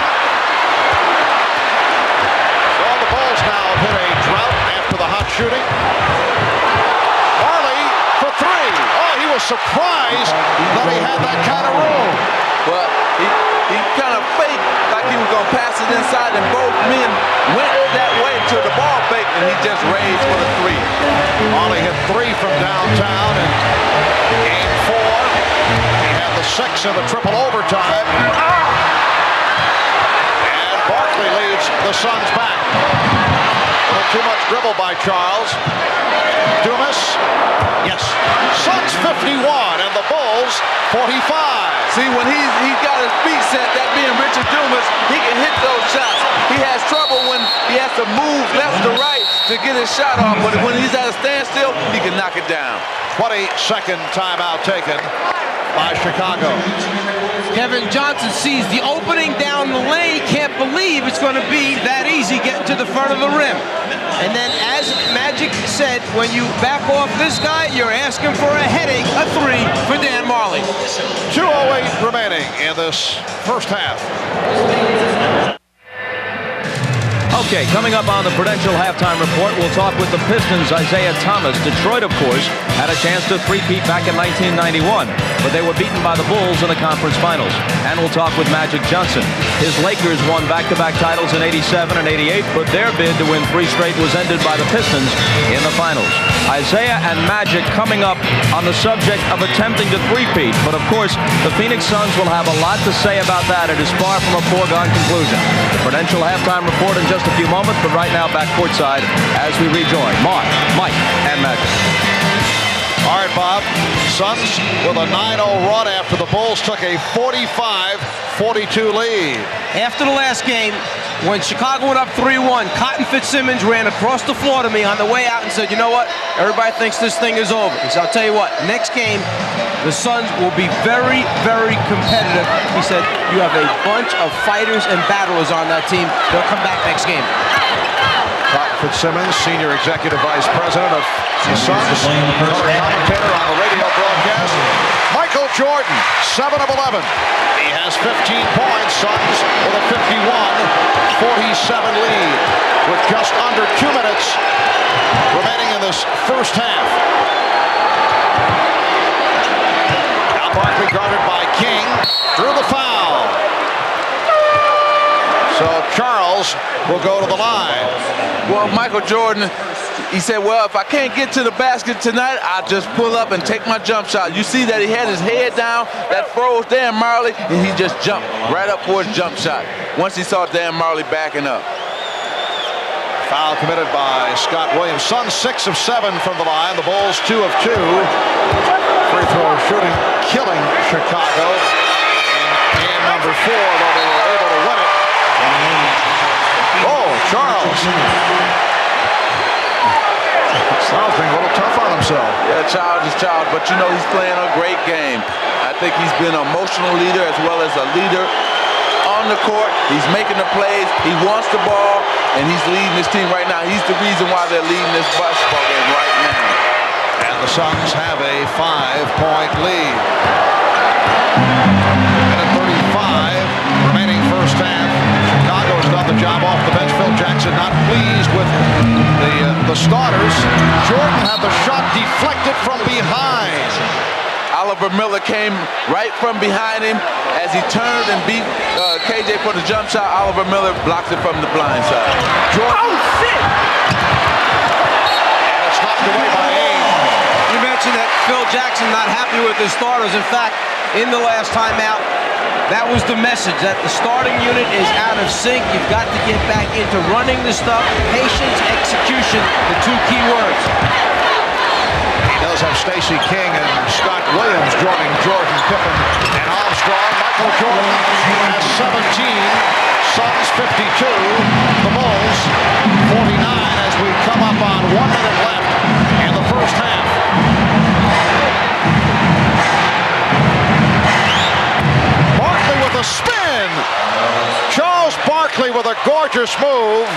Well, the Bulls now have hit a drought after the hot shooting. Marley for 3. Oh, he was surprised that he had that kind of room. But he kind of faked like he was going to pass it inside, and both men went that way to the ball fake, and he just raised for the 3. Marley hit 3 from downtown in game 4. He had the 6 in the triple overtime. And Barkley leads the Suns back. A little too much dribble by Charles. Dumas. Yes. Suns 51 and the Bulls 45. See, when he's got his feet set, that being Richard Dumas, he can hit those shots. He has trouble when he has to move left to right to get his shot off, but when he's at a standstill, he can knock it down. 22nd timeout taken by Chicago. Kevin Johnson sees the opening down the lane. He can't believe it's going to be that easy getting to the front of the rim. And then, as Magic said, when you back off this guy, you're asking for a headache, a 3 for Dan Marley. 2:08 remaining in this first half. Okay, coming up on the Prudential Halftime Report, we'll talk with the Pistons' Isiah Thomas. Detroit, of course, had a chance to three-peat back in 1991, but they were beaten by the Bulls in the conference finals. And we'll talk with Magic Johnson. His Lakers won back-to-back titles in 87 and 88, but their bid to win 3 straight was ended by the Pistons in the finals. Isiah and Magic coming up on the subject of attempting to three-peat, but of course, the Phoenix Suns will have a lot to say about that. It is far from a foregone conclusion. The Prudential Halftime Report in just a few moments, but right now back courtside as we rejoin Mark, Mike, and Magic. All right, Bob. Suns with a 9-0 run after the Bulls took a 45-42 lead. After the last game, when Chicago went up 3-1, Cotton Fitzsimmons ran across the floor to me on the way out and said, you know what? Everybody thinks this thing is over. He said, I'll tell you what, next game, the Suns will be very, very competitive. He said, you have a bunch of fighters and battlers on that team. They'll come back next game. Cotton Fitzsimmons, Senior Executive Vice President of the Suns, color commentator on the radio broadcast. Michael Jordan, 7 of 11. He has 15 points. Suns with a 51-47 lead with just under 2 minutes remaining in this first half. Now Barkley guarded by King. Drew the foul. So Charles will go to the line. Well, Michael Jordan, he said, well, if I can't get to the basket tonight, I'll just pull up and take my jump shot. You see that he had his head down, that froze Dan Marley, and he just jumped right up for his jump shot once he saw Dan Marley backing up. Foul committed by Scott Williams. Suns 6 of 7 from the line. The Bulls 2 of 2. Free throw shooting, killing Chicago. number 4, though they were able to win it. Oh, Charles. Charles being a little tough on himself. Yeah, Charles is Charles, but you know he's playing a great game. I think he's been an emotional leader as well as a leader on the court. He's making the plays. He wants the ball, and he's leading his team right now. He's the reason why they're leading this basketball game right now. And the Suns have a 5-point lead. Minute 35 remaining first half. Chicago's done the job off the bench. Phil Jackson not pleased with the starters. Jordan had the shot deflected from behind. Oliver Miller came right from behind him as he turned and beat KJ for the jump shot. Oliver Miller blocks it from the blind side. Jordan. Oh, shit! And it's knocked away by Ames. You mentioned that Phil Jackson not happy with his starters. In fact, in the last timeout, that was the message, that the starting unit is out of sync. You've got to get back into running the stuff. Patience, execution, the two key words. He does have Stacey King and Scott Williams joining Jordan, Pippen, and Armstrong. Michael Jordan has 17. Suns 52. The Bulls 49 as we come up on 1 minute left in the first half. Barkley with a spin. Charles Barkley with a gorgeous move.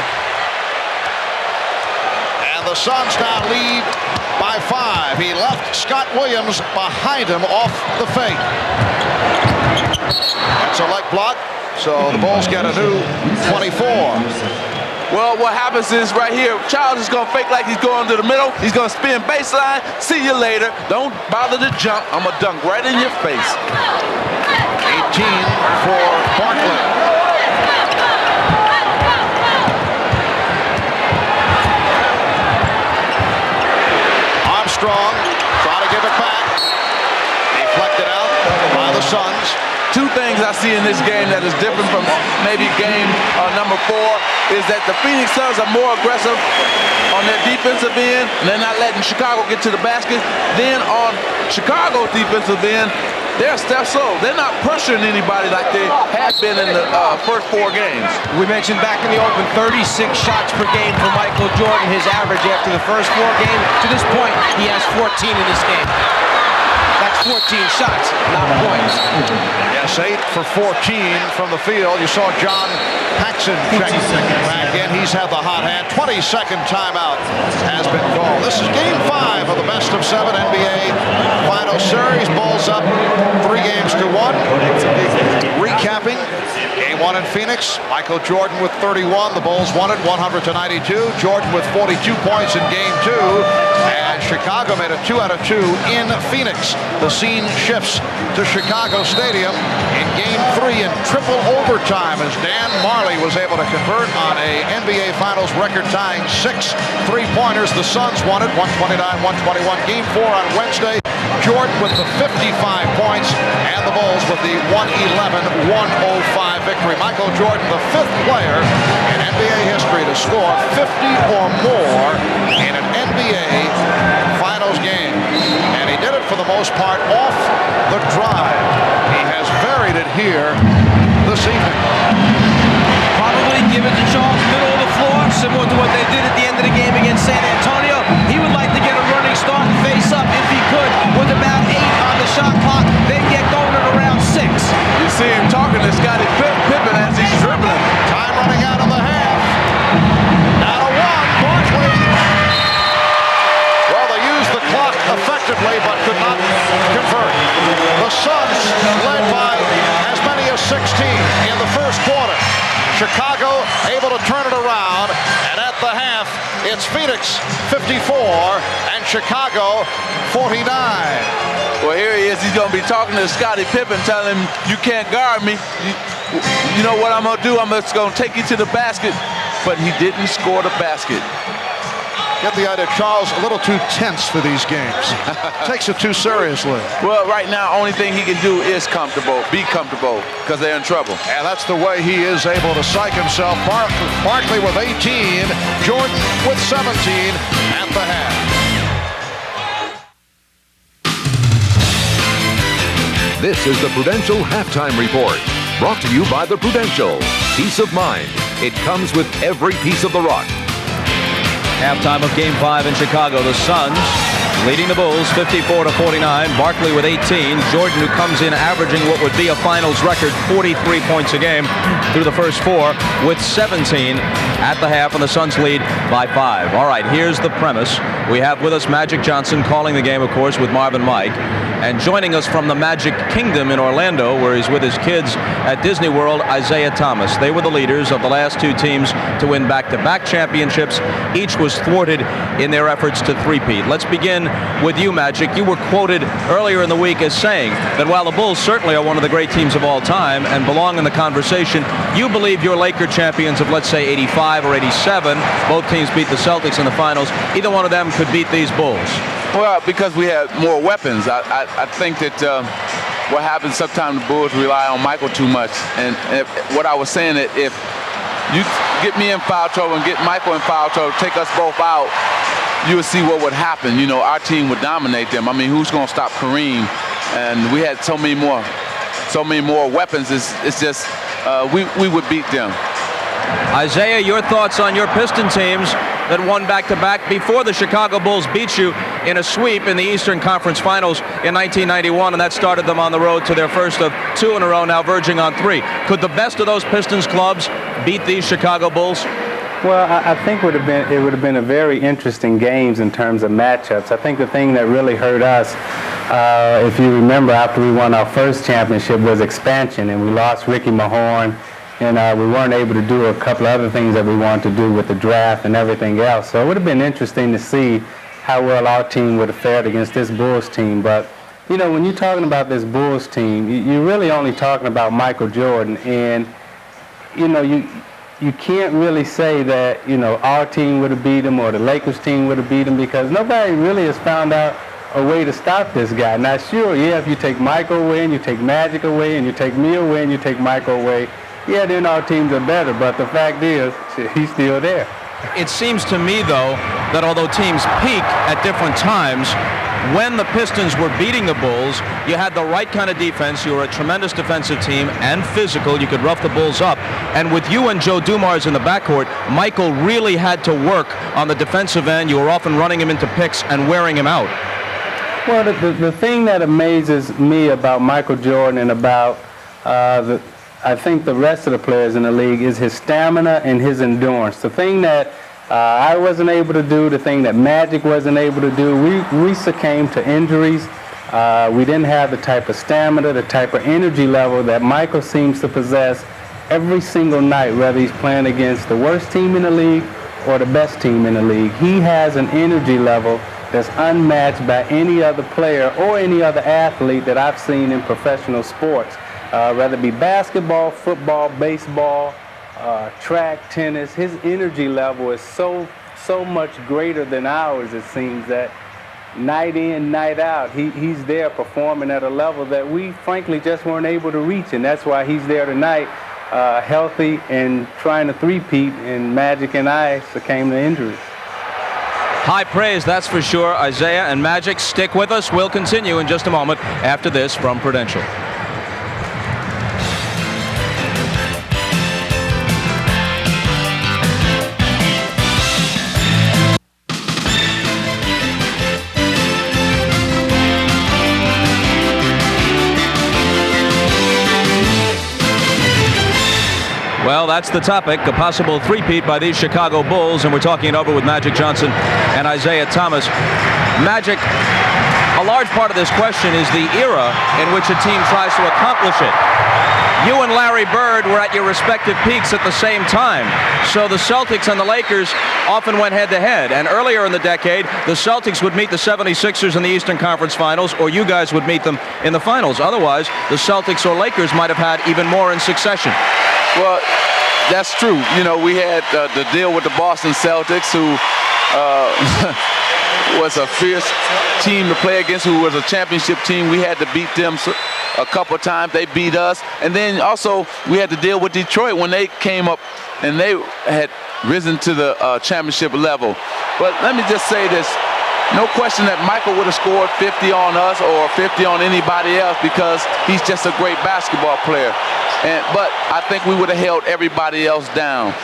And the Suns now lead by 5. He left Scott Williams behind him off the fake. That's a leg block, so the Bulls get a new 24. Well, what happens is right here, Charles is going to fake like he's going to the middle. He's going to spin baseline. See you later. Don't bother to jump. I'm going to dunk right in your face. 18 for Barkley. Armstrong trying to give it back. Deflected out by the Suns. Two things I see in this game that is different from maybe game number 4 is that the Phoenix Suns are more aggressive on their defensive end, and they're not letting Chicago get to the basket. Then on Chicago's defensive end, they're a step slow. They're not pressuring anybody like they have been in the first 4 games. We mentioned back in the open, 36 shots per game for Michael Jordan, his average after the first 4 games. To this point, he has 14 in this game. That's 14 shots, not points. Yes, 8 for 14 from the field. You saw John Paxson check back in. He's had the hot hand. 22nd timeout has been called. This is game 5 of the best of 7 NBA final series. Bulls up 3 games to 1. Recapping game 1 in Phoenix. Michael Jordan with 31. The Bulls won it 100-92. Jordan with 42 points in game 2. And Chicago made it 2 out of 2 in Phoenix. The scene shifts to Chicago Stadium in game 3 in triple overtime as Dan Marley was able to convert on a NBA Finals record-tying 6 3-pointers. The Suns won it 129-121. Game 4 on Wednesday. Jordan with the 55 points and the Bulls with the 111-105 victory. Michael Jordan, the 5th player in NBA history to score 50 or more in an NBA Finals game. And he did it for the most part off the drive. He has varied it here this evening. Probably give it to Charles, middle of the floor, similar to what they did at the end of the game against San Antonio. He would like to get a running start and face up if he could with about 8 on the shot clock. Then get going at around 6. You see him talking to Scottie Pippen as he's dribbling. Time running out of the half. Now to 1, Barkley. Well, they used the clock effectively, but could not convert. The Suns led by as many as 16 in the first quarter. Chicago able to turn it around, and at the half, it's Phoenix 54 and Chicago 49. Well, here he is. He's going to be talking to Scottie Pippen, telling him, you can't guard me. You know what I'm going to do? I'm just going to take you to the basket. But he didn't score the basket. Get the idea, Charles, a little too tense for these games. Takes it too seriously. Well, right now, only thing he can do is be comfortable, because they're in trouble. And that's the way he is able to psych himself. Barkley with 18, Jordan with 17 at the half. This is the Prudential Halftime Report. Brought to you by the Prudential. Peace of mind. It comes with every piece of the rock. Halftime of Game 5 in Chicago. The Suns leading the Bulls 54-49. Barkley with 18. Jordan, who comes in averaging what would be a finals record 43 points a game through the first 4, with 17 at the half, and the Suns lead by 5. All right, here's the premise. We have with us Magic Johnson calling the game, of course, with Marv and Mike. And joining us from the Magic Kingdom in Orlando, where he's with his kids at Disney World, Isiah Thomas. They were the leaders of the last 2 teams to win back-to-back championships. Each was thwarted in their efforts to three-peat. Let's begin with you, Magic. You were quoted earlier in the week as saying that while the Bulls certainly are one of the great teams of all time and belong in the conversation, you believe your Laker champions of, let's say, 85 or 87, both teams beat the Celtics in the finals, either one of them could beat these Bulls. Well, because we had more weapons. I think that what happens sometimes, the Bulls rely on Michael too much. And what I was saying, that if you get me in foul trouble and get Michael in foul trouble, take us both out, you would see what would happen. You know, our team would dominate them. I mean, who's going to stop Kareem? And we had so many more weapons. It's just we would beat them. Isiah, your thoughts on your Piston teams that won back-to-back before the Chicago Bulls beat you in a sweep in the Eastern Conference Finals in 1991, and that started them on the road to their first of 2 in a row, now verging on 3. Could the best of those Pistons clubs beat these Chicago Bulls? Well, I think it would have been a very interesting games in terms of matchups. I think the thing that really hurt us, if you remember, after we won our first championship, was expansion, and we lost Ricky Mahorn. And we weren't able to do a couple of other things that we wanted to do with the draft and everything else. So it would have been interesting to see how well our team would have fared against this Bulls team. But, you know, when you're talking about this Bulls team, you're really only talking about Michael Jordan. And, you know, you can't really say that, you know, our team would have beat him or the Lakers team would have beat him, because nobody really has found out a way to stop this guy. Now, sure, yeah, if you take Michael away and you take Magic away and you take me away and you take Michael away, yeah, then our teams are better, but the fact is, he's still there. It seems to me, though, that although teams peak at different times, when the Pistons were beating the Bulls, you had the right kind of defense. You were a tremendous defensive team and physical. You could rough the Bulls up. And with you and Joe Dumas in the backcourt, Michael really had to work on the defensive end. You were often running him into picks and wearing him out. Well, the thing that amazes me about Michael Jordan and about I think the rest of the players in the league is his stamina and his endurance. The thing that I wasn't able to do, the thing that Magic wasn't able to do, we succumbed to injuries. We didn't have the type of stamina, the type of energy level that Michael seems to possess every single night, whether he's playing against the worst team in the league or the best team in the league. He has an energy level that's unmatched by any other player or any other athlete that I've seen in professional sports. Whether it be basketball, football, baseball, track, tennis, his energy level is so much greater than ours, it seems, that night in, night out, he's there performing at a level that we frankly just weren't able to reach, and that's why he's there tonight, healthy and trying to three-peat, and Magic and I succumbed to injuries. High praise, that's for sure. Isiah and Magic, stick with us. We'll continue in just a moment after this from Prudential. Well, that's the topic, a possible three-peat by these Chicago Bulls, and we're talking it over with Magic Johnson and Isiah Thomas. Magic, a large part of this question is the era in which a team tries to accomplish it. You and Larry Bird were at your respective peaks at the same time, so the Celtics and the Lakers often went head-to-head, and earlier in the decade, the Celtics would meet the 76ers in the Eastern Conference Finals, or you guys would meet them in the finals. Otherwise, the Celtics or Lakers might have had even more in succession. Well, that's true. You know, we had the deal with the Boston Celtics, who was a fierce team to play against, who was a championship team. We had to beat them a couple of times. They beat us. And then also we had to deal with Detroit when they came up and they had risen to the championship level. But let me just say this. No question that Michael would have scored 50 on us or 50 on anybody else, because he's just a great basketball player. But I think we would have held everybody else down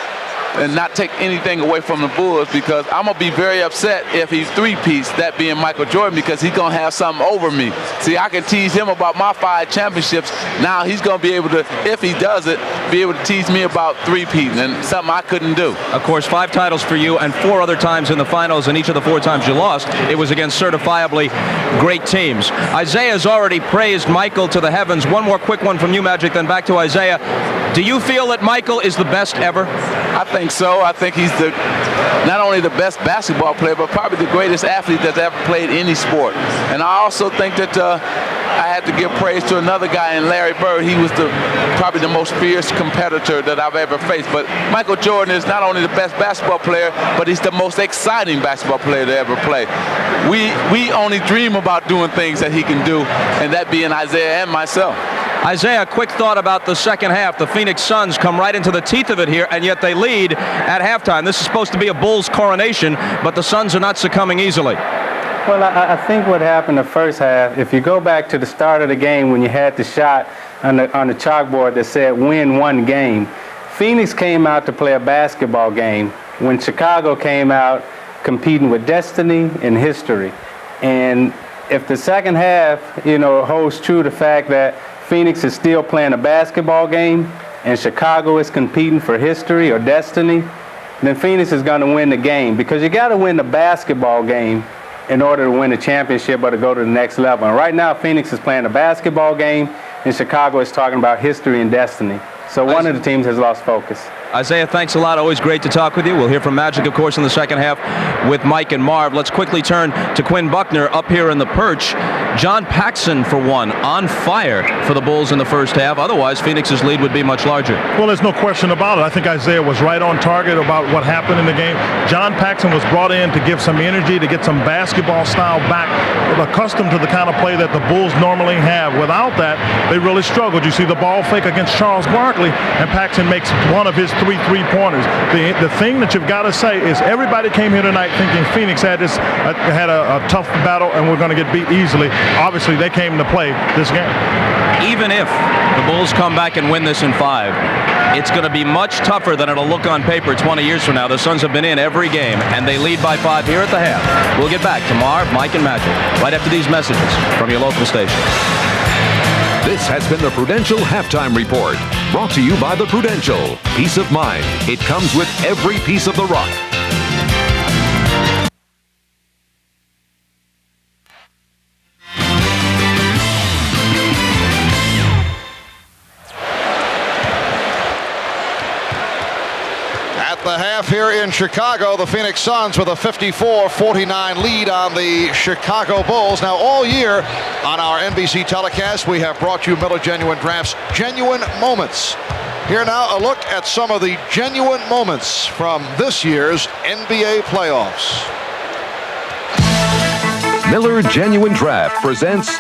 and not take anything away from the Bulls, because I'm going to be very upset if he three-peats, that being Michael Jordan, because he's going to have something over me. See, I can tease him about my 5 championships. Now he's going to be able to, if he does it, be able to tease me about three-peating, and something I couldn't do. Of course, 5 titles for you and 4 other times in the finals, and each of the 4 times you lost, it was against certifiably great teams. Isiah's already praised Michael to the heavens. One more quick one from you, Magic, then back to Isiah. Do you feel that Michael is the best ever? I think so. I think he's not only the best basketball player, but probably the greatest athlete that's ever played any sport. And I also think that I had to give praise to another guy in Larry Bird. He was probably the most fierce competitor that I've ever faced. But Michael Jordan is not only the best basketball player, but he's the most exciting basketball player to ever play. We only dream about doing things that he can do, and that being Isiah and myself. Isiah, quick thought about the second half. The Phoenix Suns come right into the teeth of it here, and yet they lead at halftime. This is supposed to be a Bulls coronation, but the Suns are not succumbing easily. Well, I think what happened the first half, if you go back to the start of the game when you had the shot on the chalkboard that said win 1 game, Phoenix came out to play a basketball game when Chicago came out competing with destiny and history. And if the second half, holds true to the fact that Phoenix is still playing a basketball game and Chicago is competing for history or destiny, then Phoenix is going to win the game, because you got to win the basketball game in order to win the championship or to go to the next level. And right now, Phoenix is playing a basketball game and Chicago is talking about history and destiny. So one of the teams has lost focus. Isiah, thanks a lot. Always great to talk with you. We'll hear from Magic, of course, in the second half with Mike and Marv. Let's quickly turn to Quinn Buckner up here in the perch. John Paxson, for one, on fire for the Bulls in the first half. Otherwise, Phoenix's lead would be much larger. Well, there's no question about it. I think Isiah was right on target about what happened in the game. John Paxson was brought in to give some energy, to get some basketball style back, accustomed to the kind of play that the Bulls normally have. Without that, they really struggled. You see the ball fake against Charles Barkley, and Paxson makes one of his 3 3-pointers. The thing that you've got to say is everybody came here tonight thinking Phoenix had a tough battle and we're going to get beat easily. Obviously, they came to play this game. Even if the Bulls come back and win this in 5, it's going to be much tougher than it'll look on paper 20 years from now. The Suns have been in every game, and they lead by 5 here at the half. We'll get back to Marv, Mike, and Magic right after these messages from your local station. This has been the Prudential Halftime Report, brought to you by the Prudential. Peace of mind. It comes with every piece of the rock. The half here in Chicago, the Phoenix Suns with a 54-49 lead on the Chicago Bulls. Now, all year on our NBC telecast, we have brought you Miller Genuine Draft's Genuine Moments. Here now, a look at some of the genuine moments from this year's NBA playoffs. Miller Genuine Draft presents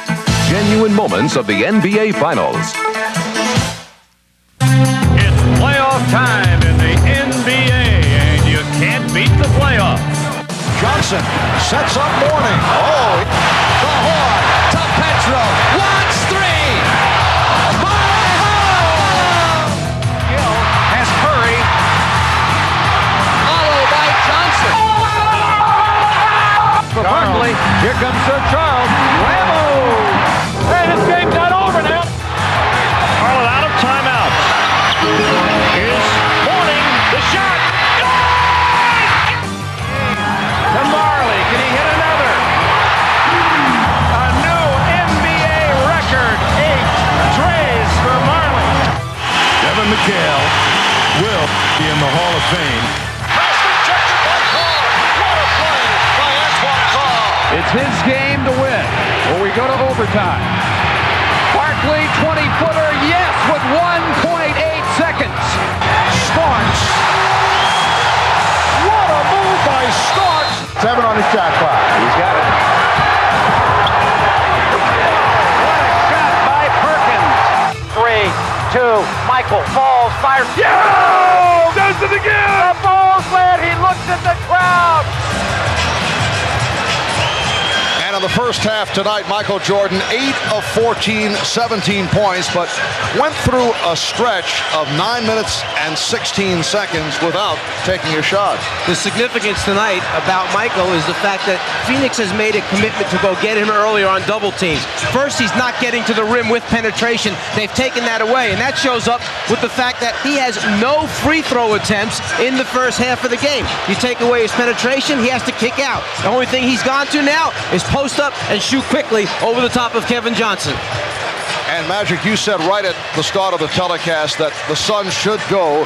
Genuine Moments of the NBA Finals. It's playoff time in the NBA, and you can't beat the playoffs. Johnson sets up Mourning. Oh, the horn to Petro. Watch 3. Hill has Curry, followed by Johnson. For Barkley, here comes Sir Charles. Whammo! Hey, this game's not over now. Carlin out of timeout. Here's Mourning, the shot. To Marley, can he hit another? A new NBA record, 8 trays for Marley. Devin McHale will be in the Hall of Fame. Pass rejected by Carl. What a play by Antoine Carl. It's his game to win, or we go to overtime. Barkley, 20-footer, yes, with 1.8 seconds. Starks. What a move by Starks. 7 on his shot clock. He's got it. What a shot by Perkins. 3, 2, Michael falls, fires. Yo! Does it again! The Bulls win. He looks at the crowd. And in the first first half tonight, Michael Jordan, 8 of 14, 17 points, but went through a stretch of 9 minutes and 16 seconds without taking a shot. The significance tonight about Michael is the fact that Phoenix has made a commitment to go get him earlier on double teams. First, he's not getting to the rim with penetration. They've taken that away, and that shows up with the fact that he has no free throw attempts in the first half of the game. You take away his penetration, he has to kick out. The only thing he's gone to now is post up and shoot quickly over the top of Kevin Johnson. And Magic, you said right at the start of the telecast that the Suns should go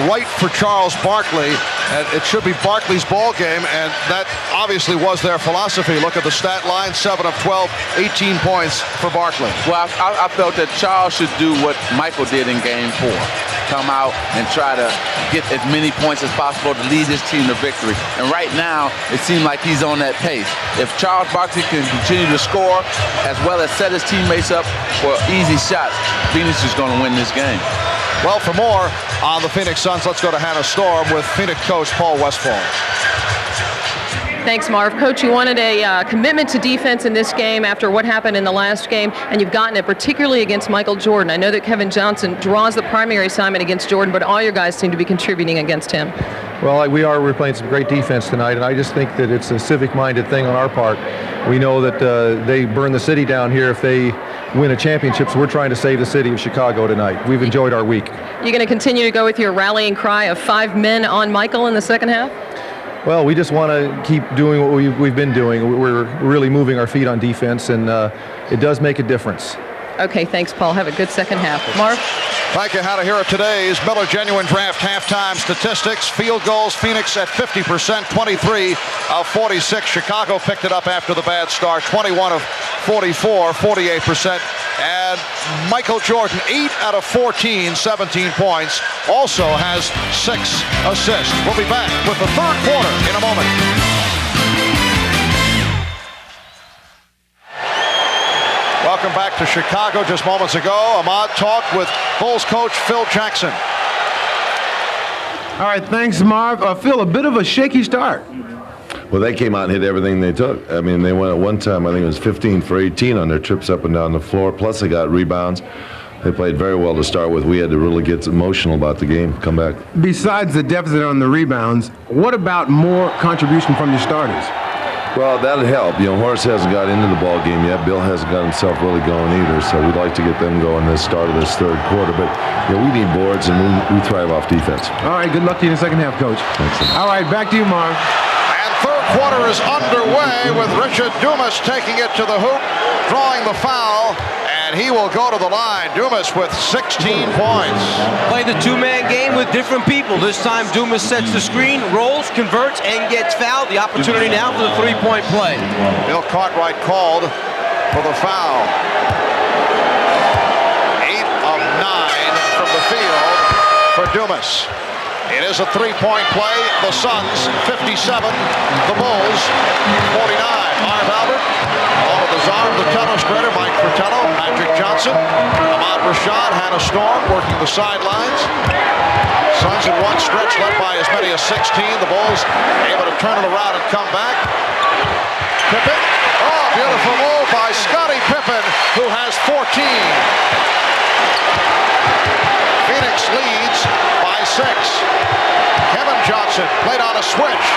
right for Charles Barkley, and it should be Barkley's ball game, and that obviously was their philosophy. Look at the stat line, 7 of 12, 18 points for Barkley. Well, I felt that Charles should do what Michael did in Game 4. Come out and try to get as many points as possible to lead his team to victory. And right now, it seems like he's on that pace. If Charles Barkley can continue to score as well as set his teammates up for easy shots, Phoenix is going to win this game. Well, for more on the Phoenix Suns, let's go to Hannah Storm with Phoenix coach Paul Westphal. Thanks, Marv. Coach, you wanted a commitment to defense in this game after what happened in the last game, and you've gotten it particularly against Michael Jordan. I know that Kevin Johnson draws the primary assignment against Jordan, but all your guys seem to be contributing against him. Well, we're playing some great defense tonight, and I just think that it's a civic-minded thing on our part. We know that they burn the city down here if they win a championship, so we're trying to save the city of Chicago tonight. We've enjoyed our week. You're going to continue to go with your rallying cry of 5 men on Michael in the second half? Well, we just want to keep doing what we've been doing. We're really moving our feet on defense, and it does make a difference. Okay, thanks, Paul. Have a good second half. Marv? Thank you. How to hear it today's Miller Genuine Draft halftime statistics. Field goals, Phoenix at 50%, 23 of 46. Chicago picked it up after the bad start, 21 of 44, 48%. And Michael Jordan, 8 out of 14, 17 points, also has 6 assists. We'll be back with the third quarter in a moment. Welcome back to Chicago. Just moments ago, Ahmad talked with Bulls coach Phil Jackson. All right, thanks, Marv. Phil, a bit of a shaky start. Well, they came out and hit everything they took. I mean, they went at one time, I think it was 15 for 18 on their trips up and down the floor, plus they got rebounds. They played very well to start with. We had to really get emotional about the game, come back. Besides the deficit on the rebounds, what about more contribution from your starters? Well, that'd help. You know, Horace hasn't got into the ball game yet. Bill hasn't got himself really going either, so we'd like to get them going this start of this third quarter. But, you know, we need boards, and we thrive off defense. All right, good luck to you in the second half, Coach. Thanks. All right, back to you, Marv. And third quarter is underway with Richard Dumas taking it to the hoop, drawing the foul, and he will go to the line. Dumas with 16 points. Play the two-man game with different people. This time Dumas sets the screen, rolls, converts, and gets fouled. The opportunity now for the three-point play. Bill Cartwright called for the foul. 8 of 9 from the field for Dumas. It is a three-point play. The Suns 57, the Bulls 49. Marv Albert, along with the czar of the tennis spreader, Mike Fratello, Magic Johnson, Ahmad Rashad, Hannah Storm working the sidelines. Suns in one stretch led by as many as 16. The Bulls able to turn it around and come back. Pippen. Oh, beautiful move by Scottie Pippen, who has 14. Phoenix leads by 6. Kevin Johnson played on a switch.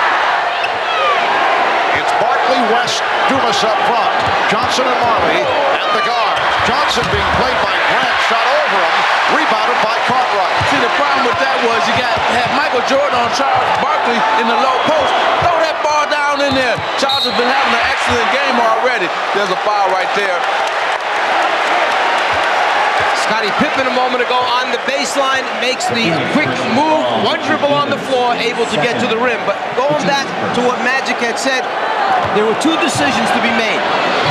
It's Barkley, West, Dumas up front. Johnson and Marley at the guard. Johnson being played by Grant, shot over him, rebounded by Cartwright. See, the problem with that was you had Michael Jordan on Charles Barkley in the low post. Throw that ball down in there. Charles has been having an excellent game already. There's a foul right there. Scottie Pippen a moment ago on the baseline makes the quick move, one dribble on the floor, able to get to the rim. But going back to what Magic had said, there were two decisions to be made.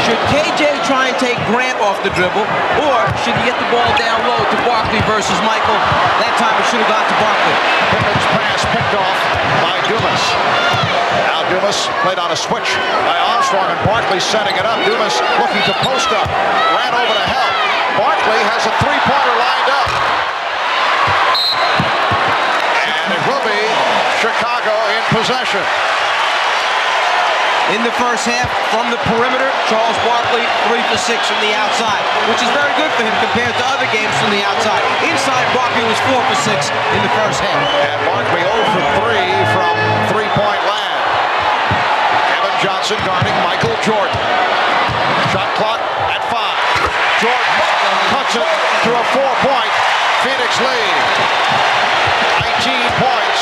Should KJ try and take Grant off the dribble, or should he get the ball down low to Barkley versus Michael? That time it should have gone to Barkley. Pippen's pass picked off by Dumas. Now Dumas played on a switch by Armstrong, and Barkley setting it up. Dumas looking to post up. Ran over to help. Barkley has a three-pointer lined up. And it will be Chicago in possession. In the first half, from the perimeter, Charles Barkley 3 for 6 from the outside, which is very good for him compared to other games from the outside. Inside, Barkley was 4 for 6 in the first half. And Barkley 0 for 3 from three-point land. Kevin Johnson guarding Michael Jordan. Shot clock at 5. Jordan cuts it to a 4-point Phoenix lead. 19 points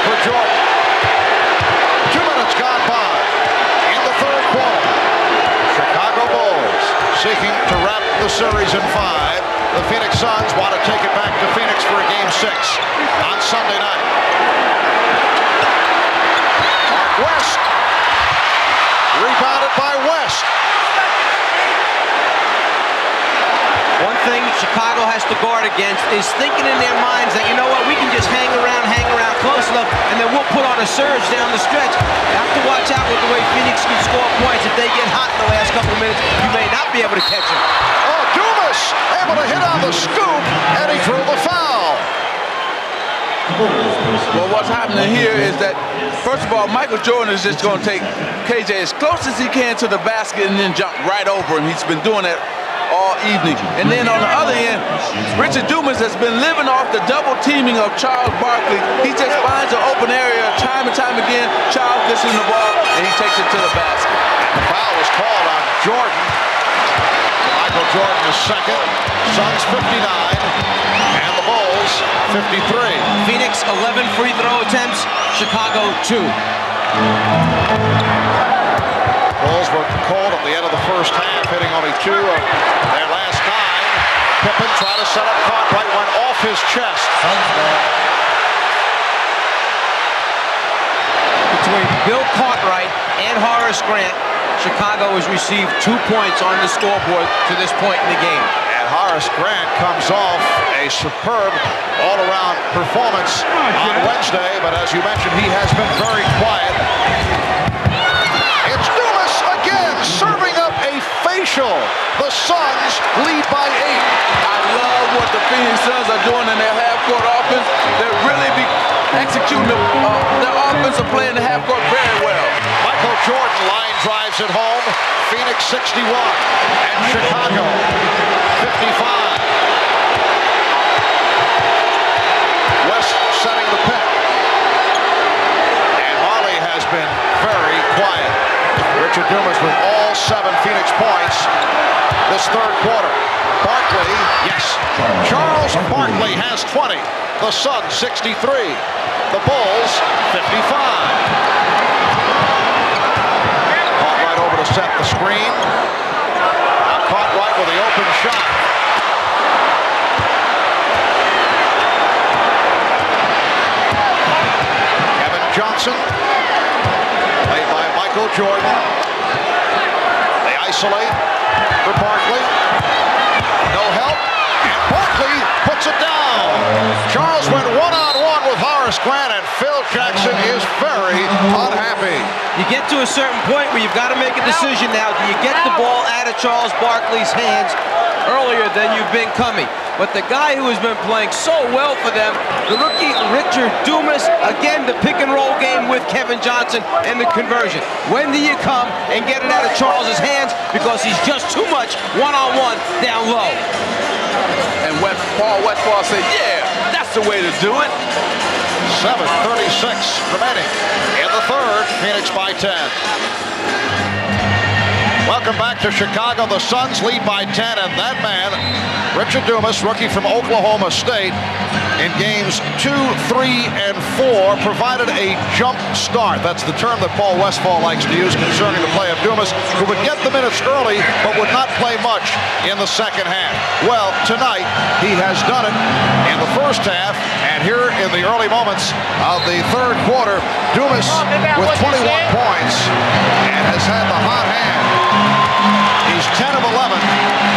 for Jordan. 2 minutes gone by in the third quarter. Chicago Bulls seeking to wrap the series in 5. The Phoenix Suns want to take it back to Phoenix for a game 6 on Sunday night. Mark West. Rebounded by West. One thing Chicago has to guard against is thinking in their minds that, you know what, we can just hang around close enough, and then we'll put on a surge down the stretch. You have to watch out with the way Phoenix can score points. If they get hot in the last couple of minutes, you may not be able to catch them. Oh, Dumas able to hit on the scoop, and he drew the foul. Well, what's happening here is that, first of all, Michael Jordan is just going to take KJ as close as he can to the basket and then jump right over him. He's been doing that all evening. And then on the other end, Richard Dumas has been living off the double teaming of Charles Barkley. He just finds an open area time and time again. Charles gets in the ball and he takes it to the basket. The foul was called on Jordan. Michael Jordan is second. Suns 59 and the Bulls 53. Phoenix 11 free throw attempts, Chicago 2. Bulls were cold at the end of the first half, hitting only 2 of their last 9. Pippen tried to set up Cartwright, went off his chest. Between Bill Cartwright and Horace Grant, Chicago has received 2 points on the scoreboard to this point in the game. And Horace Grant comes off a superb all-around performance on Wednesday, but as you mentioned, he has been very quiet. It's Dumas again, serving up a facial. The Suns lead by 8. I love what the Phoenix Suns are doing in their half-court offense. They're really executing their offensive play in the half-court very well. Michael Jordan line drives it home. Phoenix 61 and Chicago 55. West setting the pick. And Marley has been very quiet. Richard Dumas with all 7 Phoenix points this third quarter. Barkley, yes. Charles Barkley has 20. The Suns 63. The Bulls 55. Cartwright over to set the screen. Now Cartwright with the open shot. Kevin Johnson. Played by Michael Jordan. They isolate for Barkley. No help. And Barkley puts it down. Charles went one-on-one with Horace Grant, and Phil Jackson is very unhappy. You get to a certain point where you've got to make a decision now. Do you get the ball out of Charles Barkley's hands earlier than you've been coming? But the guy who has been playing so well for them, the rookie Richard Dumas, again the pick and roll game with Kevin Johnson and the conversion. When do you come and get it out of Charles's hands? Because he's just too much one-on-one down low. And Paul Westphal said, yeah, that's the way to do it. 7:36 remaining in the third. Phoenix by 10. Welcome back to Chicago. The Suns lead by 10, and that man, Richard Dumas, rookie from Oklahoma State, in games 2, 3, and 4, provided a jump start. That's the term that Paul Westphal likes to use concerning the play of Dumas, who would get the minutes early, but would not play much in the second half. Well, tonight, he has done it in the first half, and here in the early moments of the third quarter, Dumas with 21 points and has had the hot hand. He's 10 of 11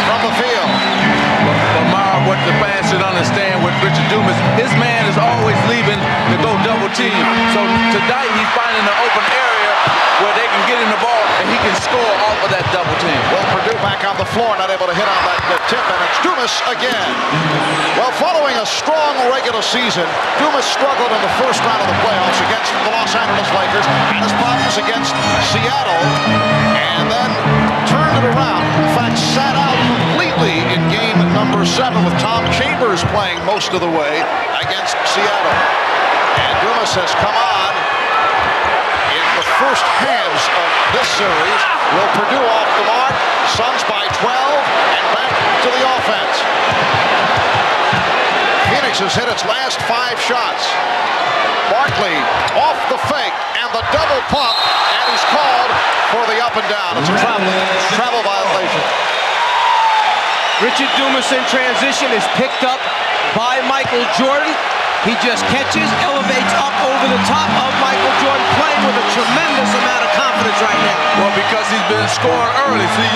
from the field. But Marv, what the fans should understand with Richard Dumas, his man is always leaving to go double team. So tonight he's finding an open area where they can get in the ball and he can score off of that double team. Well, Purdue back on the floor, not able to hit on that tip, and it's Dumas again. Well, following a strong regular season, Dumas struggled in the first round of the playoffs against the Los Angeles Lakers and his problems against Seattle and then turned it around. In fact, sat out completely in game number 7 with Tom Chambers playing most of the way against Seattle. And Dumas has come on in the first halves of this series. Will Purdue off the mark? Suns by 12 and back to the offense. Phoenix has hit its last 5 shots. Barkley off the fake and the double pump, and he's called for the up and down. It's a travel violation. Richard Dumas in transition is picked up by Michael Jordan. He just catches, elevates up over the top of Michael Jordan, playing with a tremendous amount of confidence right now. Well, because he's been scoring early. See,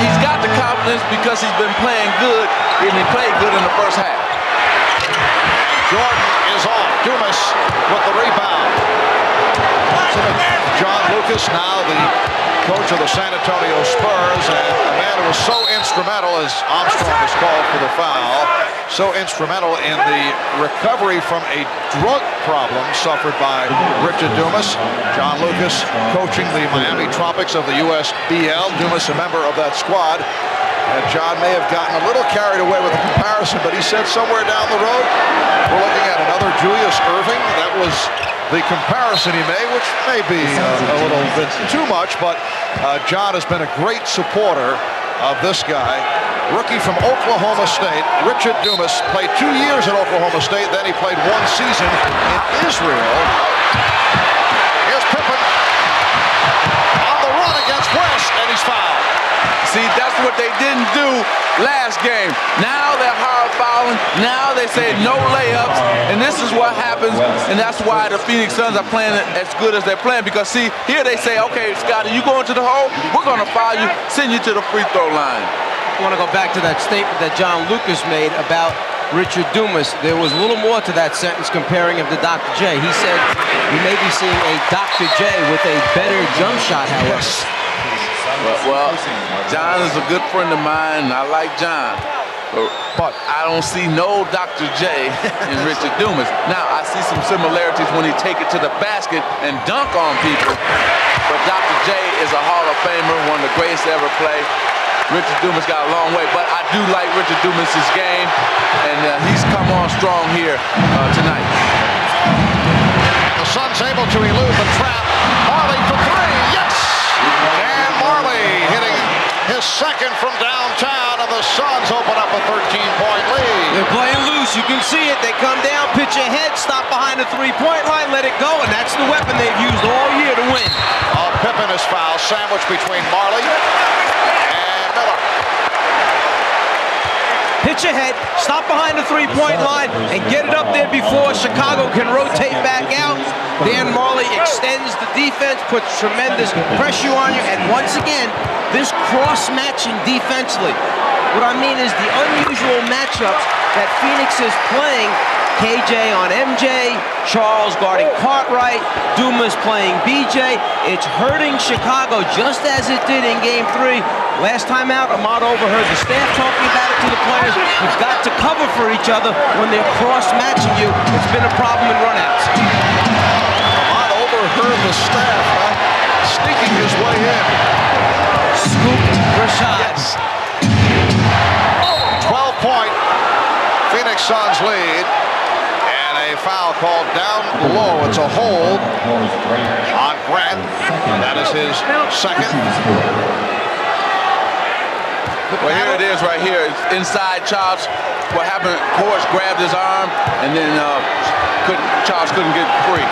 he's got the confidence because he's been playing good, and he played good in the first half. Jordan is off. Dumas with the rebound. John Lucas, now the coach of the San Antonio Spurs, and a man who was so instrumental, as Armstrong is called for the foul, so instrumental in the recovery from a drug problem suffered by Richard Dumas. John Lucas coaching the Miami Tropics of the USBL. Dumas, a member of that squad. John may have gotten a little carried away with the comparison, but he said somewhere down the road, we're looking at another Julius Erving. That was the comparison he made, which may be a little bit too much, but John has been a great supporter of this guy. Rookie from Oklahoma State, Richard Dumas, played 2 years at Oklahoma State, then he played 1 season in Israel. Here's Pippen on the run against West, and he's fouled. See, that's what they didn't do last game. Now they're hard fouling. Now they say no layups. And this is what happens. And that's why the Phoenix Suns are playing as good as they're playing. Because, see, here they say, okay, Scottie, you going to the hole? We're going to foul you, send you to the free throw line. I want to go back to that statement that John Lucas made about Richard Dumas. There was a little more to that sentence comparing him to Dr. J. He said we may be seeing a Dr. J with a better jump shot, however. Well, John is a good friend of mine, and I like John. But I don't see no Dr. J in Richard Dumas. Now, I see some similarities when he take it to the basket and dunk on people. But Dr. J is a Hall of Famer, one of the greatest to ever play. Richard Dumas got a long way, but I do like Richard Dumas' game, and he's come on strong here tonight. And the Suns able to elude the trap. Marley for 3, yes! And Marley hitting his second from downtown, and the Suns open up a 13-point lead. They're playing loose. You can see it. They come down, pitch ahead, stop behind the three-point line, let it go, and that's the weapon they've used all year to win. Pippen is fouled, sandwiched between Marley and Miller. Pitch ahead, stop behind the three-point line, and get it up there before Chicago can rotate back out. Dan Marley extends the defense, puts tremendous pressure on you, and once again, this cross-matching defensively. What I mean is the unusual matchups that Phoenix is playing. KJ on MJ, Charles guarding Cartwright, Dumas playing BJ. It's hurting Chicago just as it did in Game 3. Last time out, Ahmad overheard the staff talking about it to the players. You've got to cover for each other when they're cross-matching you. It's been a problem in runouts. Ahmad overheard the staff sneaking his way in. Scooped Rashad. Yes. 12-point Phoenix Suns lead. A foul called down low. It's a hold on Grant. That is his second. Well, here it is right here. It's inside Charles. What happened, Horace grabbed his arm, and then Charles couldn't get free.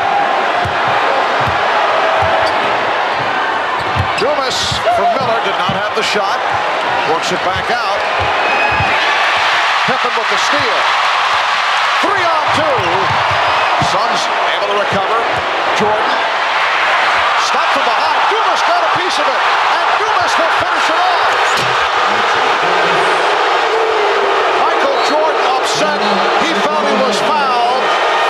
Dumas from Miller did not have the shot. Works it back out. Pippen with the steal. 3-on-2. Suns able to recover. Jordan. Stop from behind. Dumas got a piece of it. And Dumas will finish it off. Michael Jordan upset. He felt he was fouled.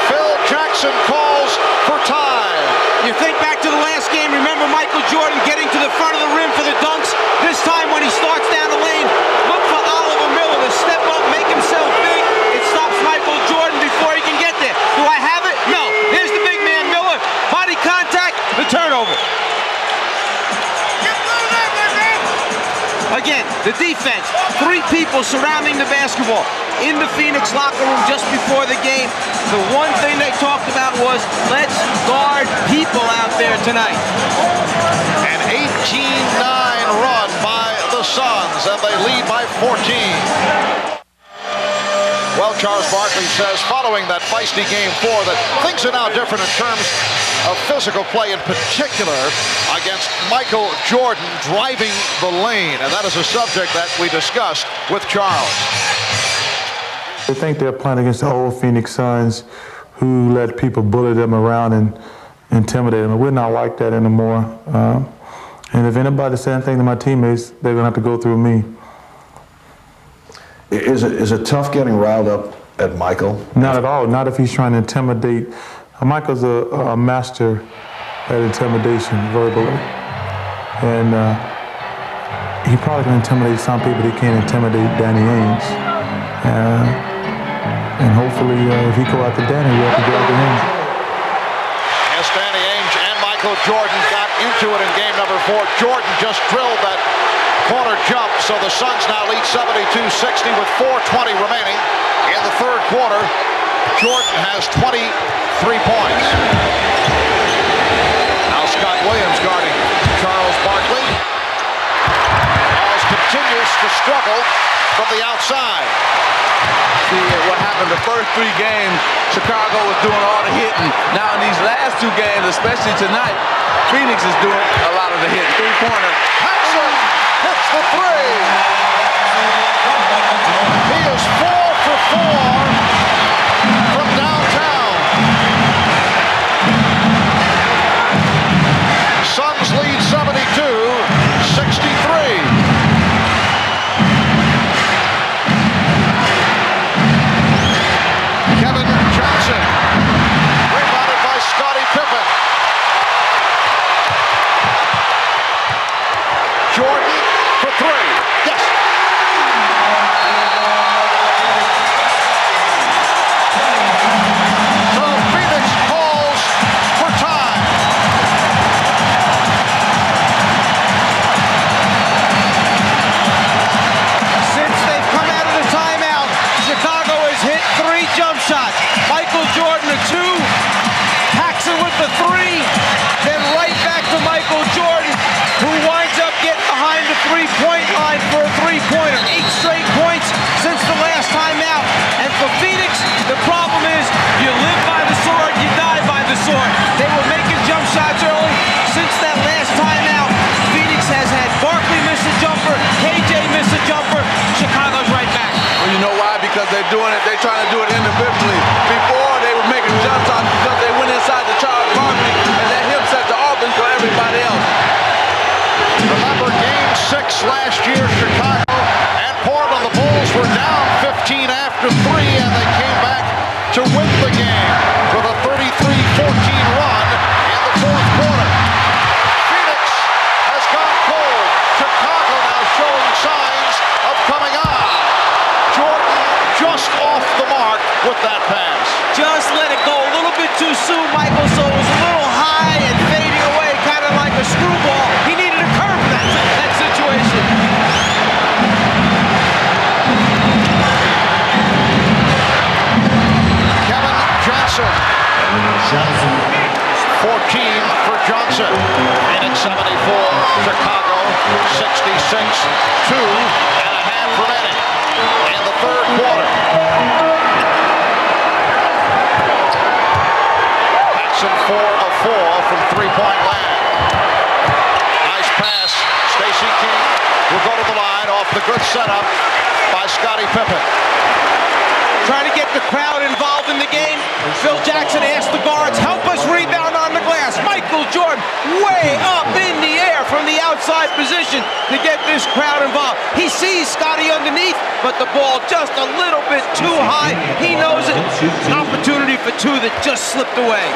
Phil Jackson calls for time. You think back to the last game. Remember Michael Jordan getting to the front of the rim for the dunks? This time when he starts down the lane, look for Oliver Miller to step up, make himself big. It stops Michael Jordan before he can get there. Do I have it? No. Here's the big man, Miller. Body contact, the turnover. again, the defense. 3 people surrounding the basketball. In the Phoenix locker room just before the game, the one thing they talked about was, let's guard people out there tonight. An 18-9 run by the Suns, and they lead by 14. Well, Charles Barkley says, following that feisty Game 4, that things are now different in terms of physical play, in particular against Michael Jordan driving the lane. And that is a subject that we discussed with Charles. I think they're playing against the old Phoenix Suns who let people bully them around and intimidate them. We're not like that anymore. And if anybody says anything to my teammates, they're going to have to go through me. Is it tough getting riled up at Michael? Not at all. Not if he's trying to intimidate. Michael's a master at intimidation verbally. And he probably can intimidate some people. He can't intimidate Danny Ainge. And hopefully, if he go after Danny, we'll have to go after him. As Danny Ainge and Michael Jordan got into it in game number 4, Jordan just drilled that corner jump, so the Suns now lead 72-60 with 4:20 remaining in the third quarter. Jordan has 23 points. Now Scott Williams guarding Charles Barkley. Charles continues to struggle from the outside. See what happened the first 3 games, Chicago was doing all the hitting. Now in these last 2 games, especially tonight, Phoenix is doing a lot of the hitting. 3-pointer. Paxson hits the 3. He is 4 for 4 from downtown. Suns lead 72-63. Kevin Johnson, rebounded by Scottie Pippen. Jordan for 3. Yes. So Phoenix calls for time. Since they've come out of the timeout, Chicago has hit 3 jump shots. Michael Jordan a 2, Paxson with the 3, then right back to Michael Jordan, who winds up getting behind the 3-point line for a 3-pointer. 8 straight points since the last timeout. And for Phoenix, the problem is you live by the sword, you die by the sword. They were making jump shots early. Since that last timeout, Phoenix has had Barkley miss a jumper, KJ miss a jumper. Chicago's right back. Well, you know why? Because they're doing it, they're trying to do it individually. Before, they were making jump shots because they went inside the Charles Barkley and let him set the offense for everybody else. Remember Game 6 last year, Chicago and Portland. The Bulls were down 15 after 3, and they came back to win the game with a 33-14 run in the fourth quarter. Phoenix has gone cold. Chicago now showing signs of coming on. Jordan just off the mark with that pass. Just let it go a little bit too soon, Michael, so it was a little high and fading away, kind of like a screwball. He needed a curve in that situation. Kevin Johnson. 14 for Johnson. Phoenix 74, Chicago 66. 2.5 remaining in the third quarter. Paxson 4 of 4 from 3-point land. Nice pass. Stacey King will go to the line off the good setup by Scottie Pippen. Trying to get the crowd involved in the game. Phil Jackson asked the guards, help us rebound on the glass. Michael Jordan way up in the air from the outside position to get this crowd involved. He sees Scottie underneath, but the ball just a little bit too high. He knows it. Opportunity for 2 that just slipped away.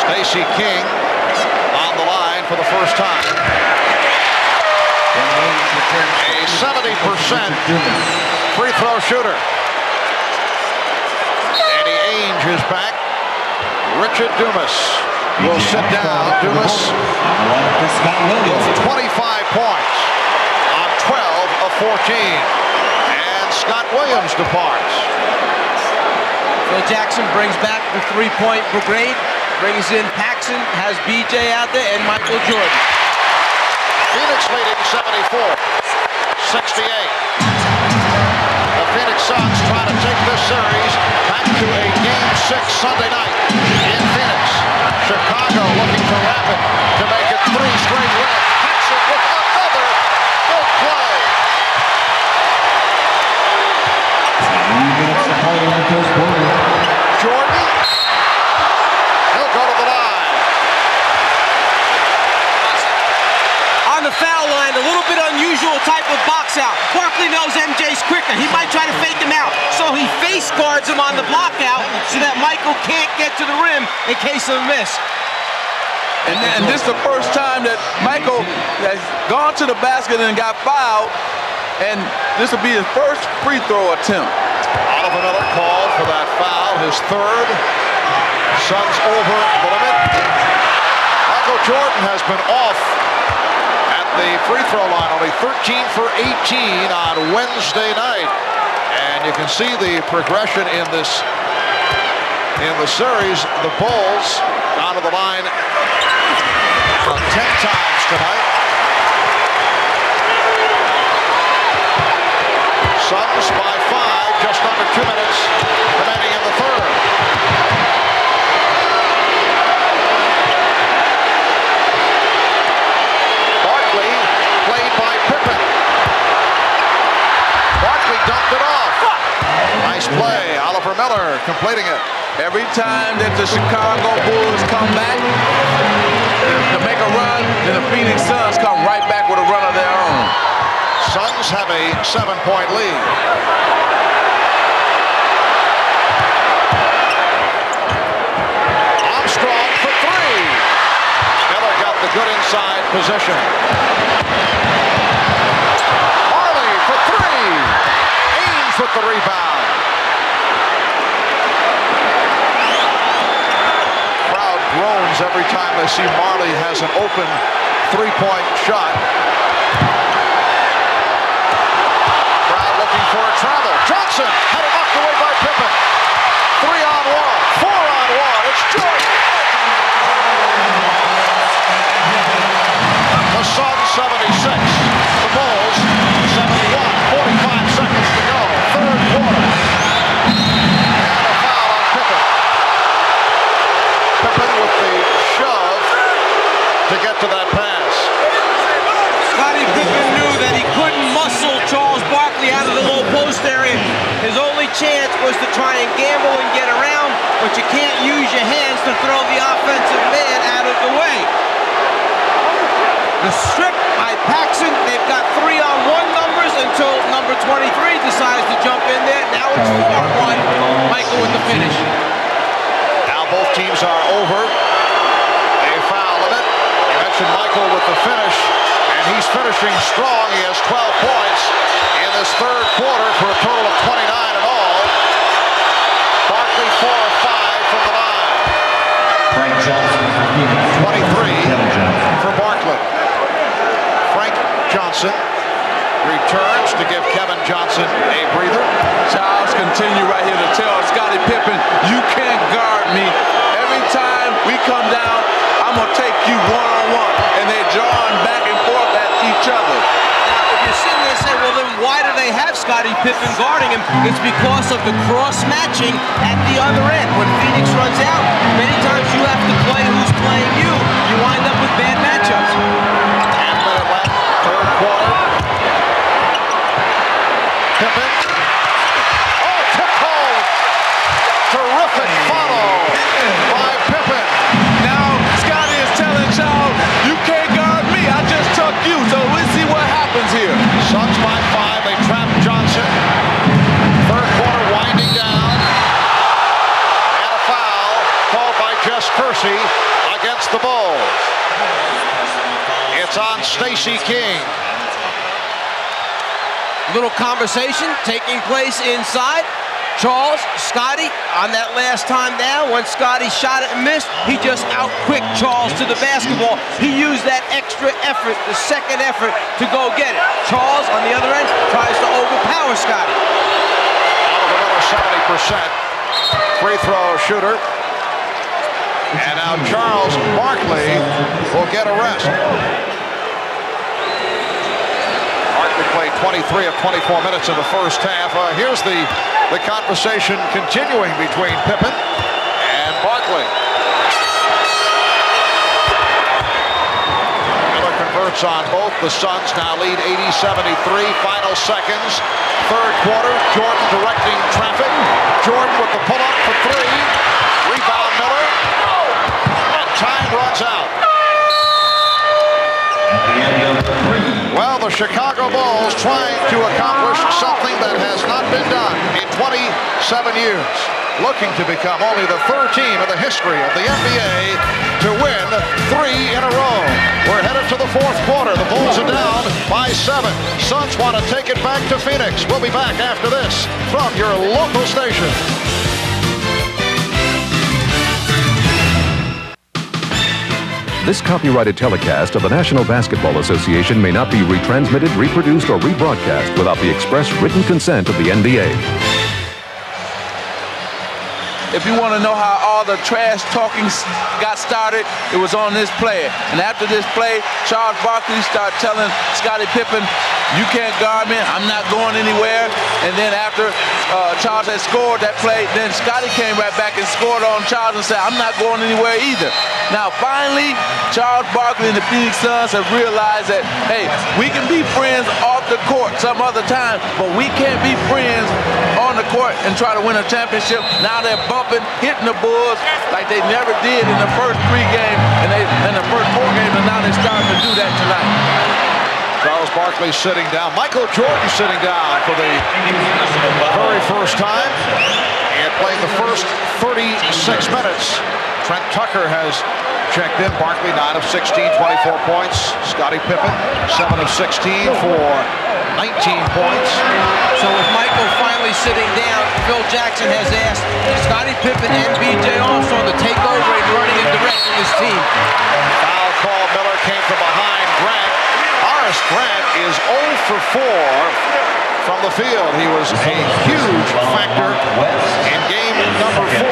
Stacey King on the line for the first time. A 70% free throw shooter. Danny Ainge is back. Richard Dumas will sit down. Dumas with 25 points on 12 of 14. And Scott Williams departs. Phil Jackson brings back the three-point brigade, brings in Paxson, has BJ out there, and Michael Jordan. Phoenix leading 74-68. The Phoenix Suns try to take this series back to a Game 6 Sunday night in Phoenix. Chicago looking to wrap it to make it 3 straight wins. Paxson with another big play. Jordan, he'll go to the line. On the foul line, a little bit unusual type of box out. Barkley knows MJ's quicker. He might try to fake him out. So he face guards him on the block out so that Michael can't get to the rim in case of a miss. And this is the first time that Michael has gone to the basket and got fouled. And this will be his first free throw attempt. Oliver Miller called for that foul, his third. Suns over the limit. Michael Jordan has been off at the free throw line, only 13 for 18 on Wednesday night. And you can see the progression in the series. The Bulls down to the line 10 times tonight. Suns by 5, just under 2 minutes remaining in the third. Barkley played by Pippen. Barkley dumped it off. Nice play. Oliver Miller completing it. Every time that the Chicago Bulls come back to make a run, then the Phoenix Suns come right back with a run of their own. Suns have a 7-point lead. Armstrong for 3. Miller got the good inside position. Marley for 3. Ames with the rebound. Crowd groans every time they see Marley has an open 3-point shot. For a travel. Johnson had it knocked away by Pippen. 3-on-1, 4-on-1. It's Jordan. The Suns 76. The Bulls 71. 45 seconds to go. Third quarter. And a foul on Pippen. Pippen with the shove to get to that pass. Scottie Pippen knew that he couldn't muscle Charles Barkley out of the low post area. His only chance was to try and gamble and get around, but you can't use your hands to throw the offensive man out of the way. The strip by Paxson, they've got 3-on-1 numbers until number 23 decides to jump in there. Now it's 4-on-1. Michael with the finish. Now both teams are over. They foul limit. You mentioned Michael with the finish. He's finishing strong. He has 12 points in this third quarter for a total of 29 in all. Barkley 4 of 5 from the line. 23 for Barkley. Frank Johnson returns to give Kevin Johnson a breather. Charles continue right here to tell Scottie Pippen, you can't guard me. Every time we come down, I'm going to take you one-on-one. And they're drawing back and forth at each other. Now, if you're sitting there and say, well, then why do they have Scottie Pippen guarding him? It's because of the cross-matching at the other end. When Phoenix runs out, many times you have to play who's playing you. You wind up with bad matchups. Half-minute left, third quarter. Pippen. Oh, tip home. Terrific follow by Pippen. Now, Scottie is telling Charles, you can't guard me. I just took you. So we'll see what happens here. Suns by 5. They trap Johnson. Third quarter winding down. And a foul called by Jess Kersey against the Bulls. It's on Stacey King. Little conversation taking place inside. Charles, Scottie, on that last time down, when Scottie shot it and missed, he just out-quicked Charles to the basketball. He used that extra effort, the second effort, to go get it. Charles, on the other end, tries to overpower Scottie. Another 70% free throw shooter. And now Charles Barkley will get a rest. Barkley played 23 of 24 minutes in the first half. Here's the conversation continuing between Pippen and Barkley. Miller converts on both. The Suns now lead 80-73. Final seconds. Third quarter. Jordan directing traffic. Jordan with the pull-up for three. Rebound Miller. And time runs out. Well, the Chicago Bulls trying to accomplish something that has not been done in 27 years. Looking to become only the third team in the history of the NBA to win 3 in a row. We're headed to the fourth quarter. The Bulls are down by 7. Suns want to take it back to Phoenix. We'll be back after this from your local station. This copyrighted telecast of the National Basketball Association may not be retransmitted, reproduced, or rebroadcast without the express written consent of the NBA. If you want to know how all the trash talking got started, it was on this play. And after this play, Charles Barkley started telling Scottie Pippen, you can't guard me, I'm not going anywhere. And then after Charles had scored that play, then Scottie came right back and scored on Charles and said, I'm not going anywhere either. Now finally, Charles Barkley and the Phoenix Suns have realized that, hey, we can be friends off the court some other time, but we can't be friends on the court and try to win a championship. Now they're bumping, hitting the Bulls like they never did in the first 3 games, and in the first 4 games, and now they're starting to do that tonight. Charles Barkley sitting down. Michael Jordan sitting down for the very first time. And playing the first 36 minutes. Trent Tucker has checked in. Barkley 9 of 16, 24 points. Scottie Pippen 7 of 16 for 19 points. So with Michael finally sitting down, Phil Jackson has asked Scottie Pippen and B.J. Armstrong to take over and running and directing his team. Foul call. Miller came from behind Grant. Horace Grant is 0 for 4 from the field. He was a huge factor in game number 4.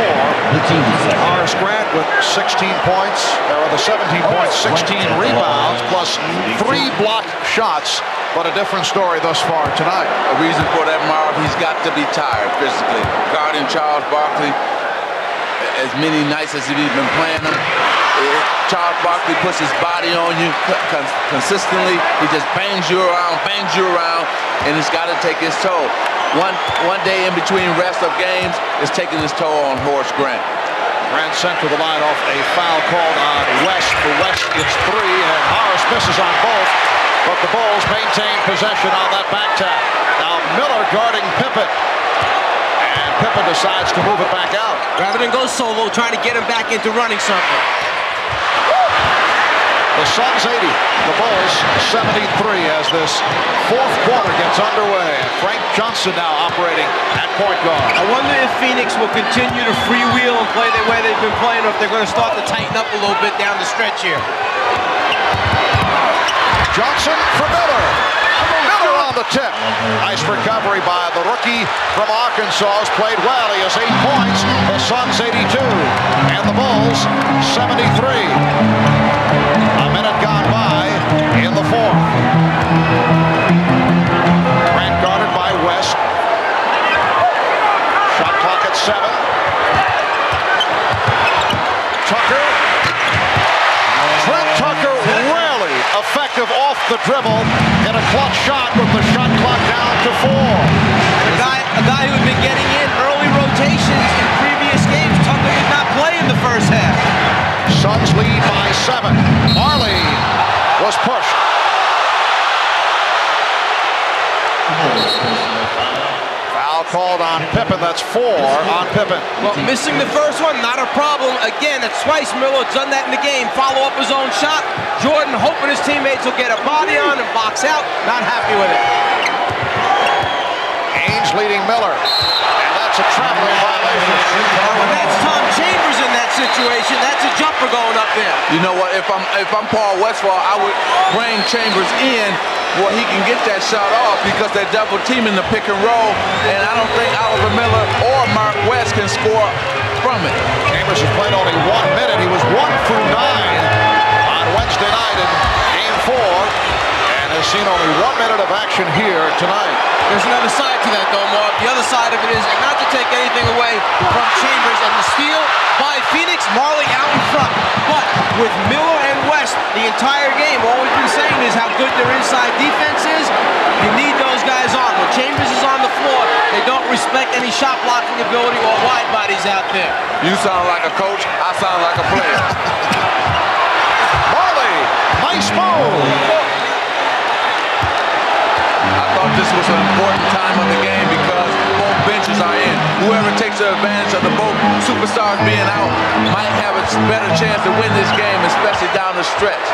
Horace Grant with 16 points, or the 17 points, 16 rebounds, plus 3 blocked shots. But a different story thus far tonight. A reason for that, Marv, he's got to be tired physically. Guarding Charles Barkley, as many nights as he's been playing him, Charles Barkley puts his body on you consistently. He just bangs you around, and it's got to take its toll. One day in between rest of games is taking its toll on Horace Grant. Grant sent to the line off a foul called on West. For West, it's 3, and Horace misses on both. But the Bulls maintain possession on that back tap. Now Miller guarding Pippen. And Pippen decides to move it back out. Rather than go solo, trying to get him back into running something. The Suns 80, the Bulls 73 as this fourth quarter gets underway. Frank Johnson now operating at point guard. I wonder if Phoenix will continue to freewheel and play the way they've been playing, or if they're going to start to tighten up a little bit down the stretch here. Johnson for Miller. Miller on the tip. Nice recovery by the rookie from Arkansas. Has played well. He has 8 points. The Suns 82. And the Bulls 73. A minute gone by in the fourth. Grant guarded by West. Shot clock at 7. Tucker. Trent Tucker rarely effective off the dribble in a clutch shot with the shot clock down to 4. And a guy who had been getting in early rotations in previous games. Tucker did not play in the first half. Suns lead by 7. Marley was pushed. Foul called on Pippen. That's 4 on Pippen. Well, missing the first one, not a problem. Again, that's twice Miller done that in the game. Follow up his own shot. Jordan hoping his teammates will get a body on and box out. Not happy with it. Ainge leading Miller. And that That's a traveling violation. When that's Tom Chambers in that situation, that's a jumper going up there. You know what? If I'm Paul Westphal, I would bring Chambers in where he can get that shot off because they're double teaming the pick and roll, and I don't think Oliver Miller or Mark West can score from it. Chambers has played only 1 minute. He was 1 through 9 on Wednesday night in Game 4, and has seen only 1 minute of action here tonight. There's another side to that, though, Mark. The other side of it is not to take anything away from Chambers and the steal by Phoenix, Marley out in front. But with Miller and West the entire game, all we've been saying is how good their inside defense is. You need those guys on. When Chambers is on the floor, they don't respect any shot blocking ability or wide bodies out there. You sound like a coach. I sound like a player. Marley, nice move. I thought this was an important time of the game because both benches are in. Whoever takes advantage of the both superstars being out might have a better chance to win this game, especially down the stretch.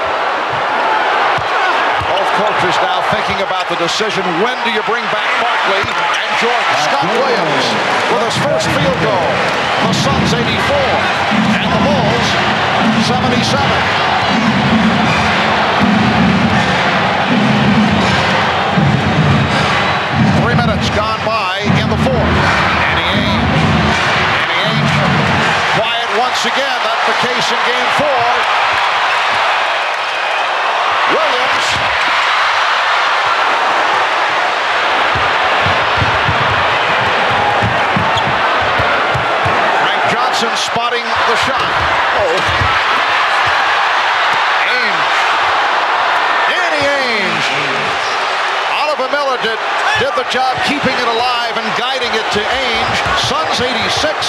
Both coaches now thinking about the decision. When do you bring back Barkley and Jordan? Scott Williams with his first field goal. The Suns 84 and the Bulls 77. 3 minutes gone by in the fourth. Danny Ainge. Quiet once again. That's the case in Game 4. Williams. Frank Johnson spotting the shot. Danny Ainge. Oliver Miller did the job keeping it alive and guiding it to Ainge. Suns 86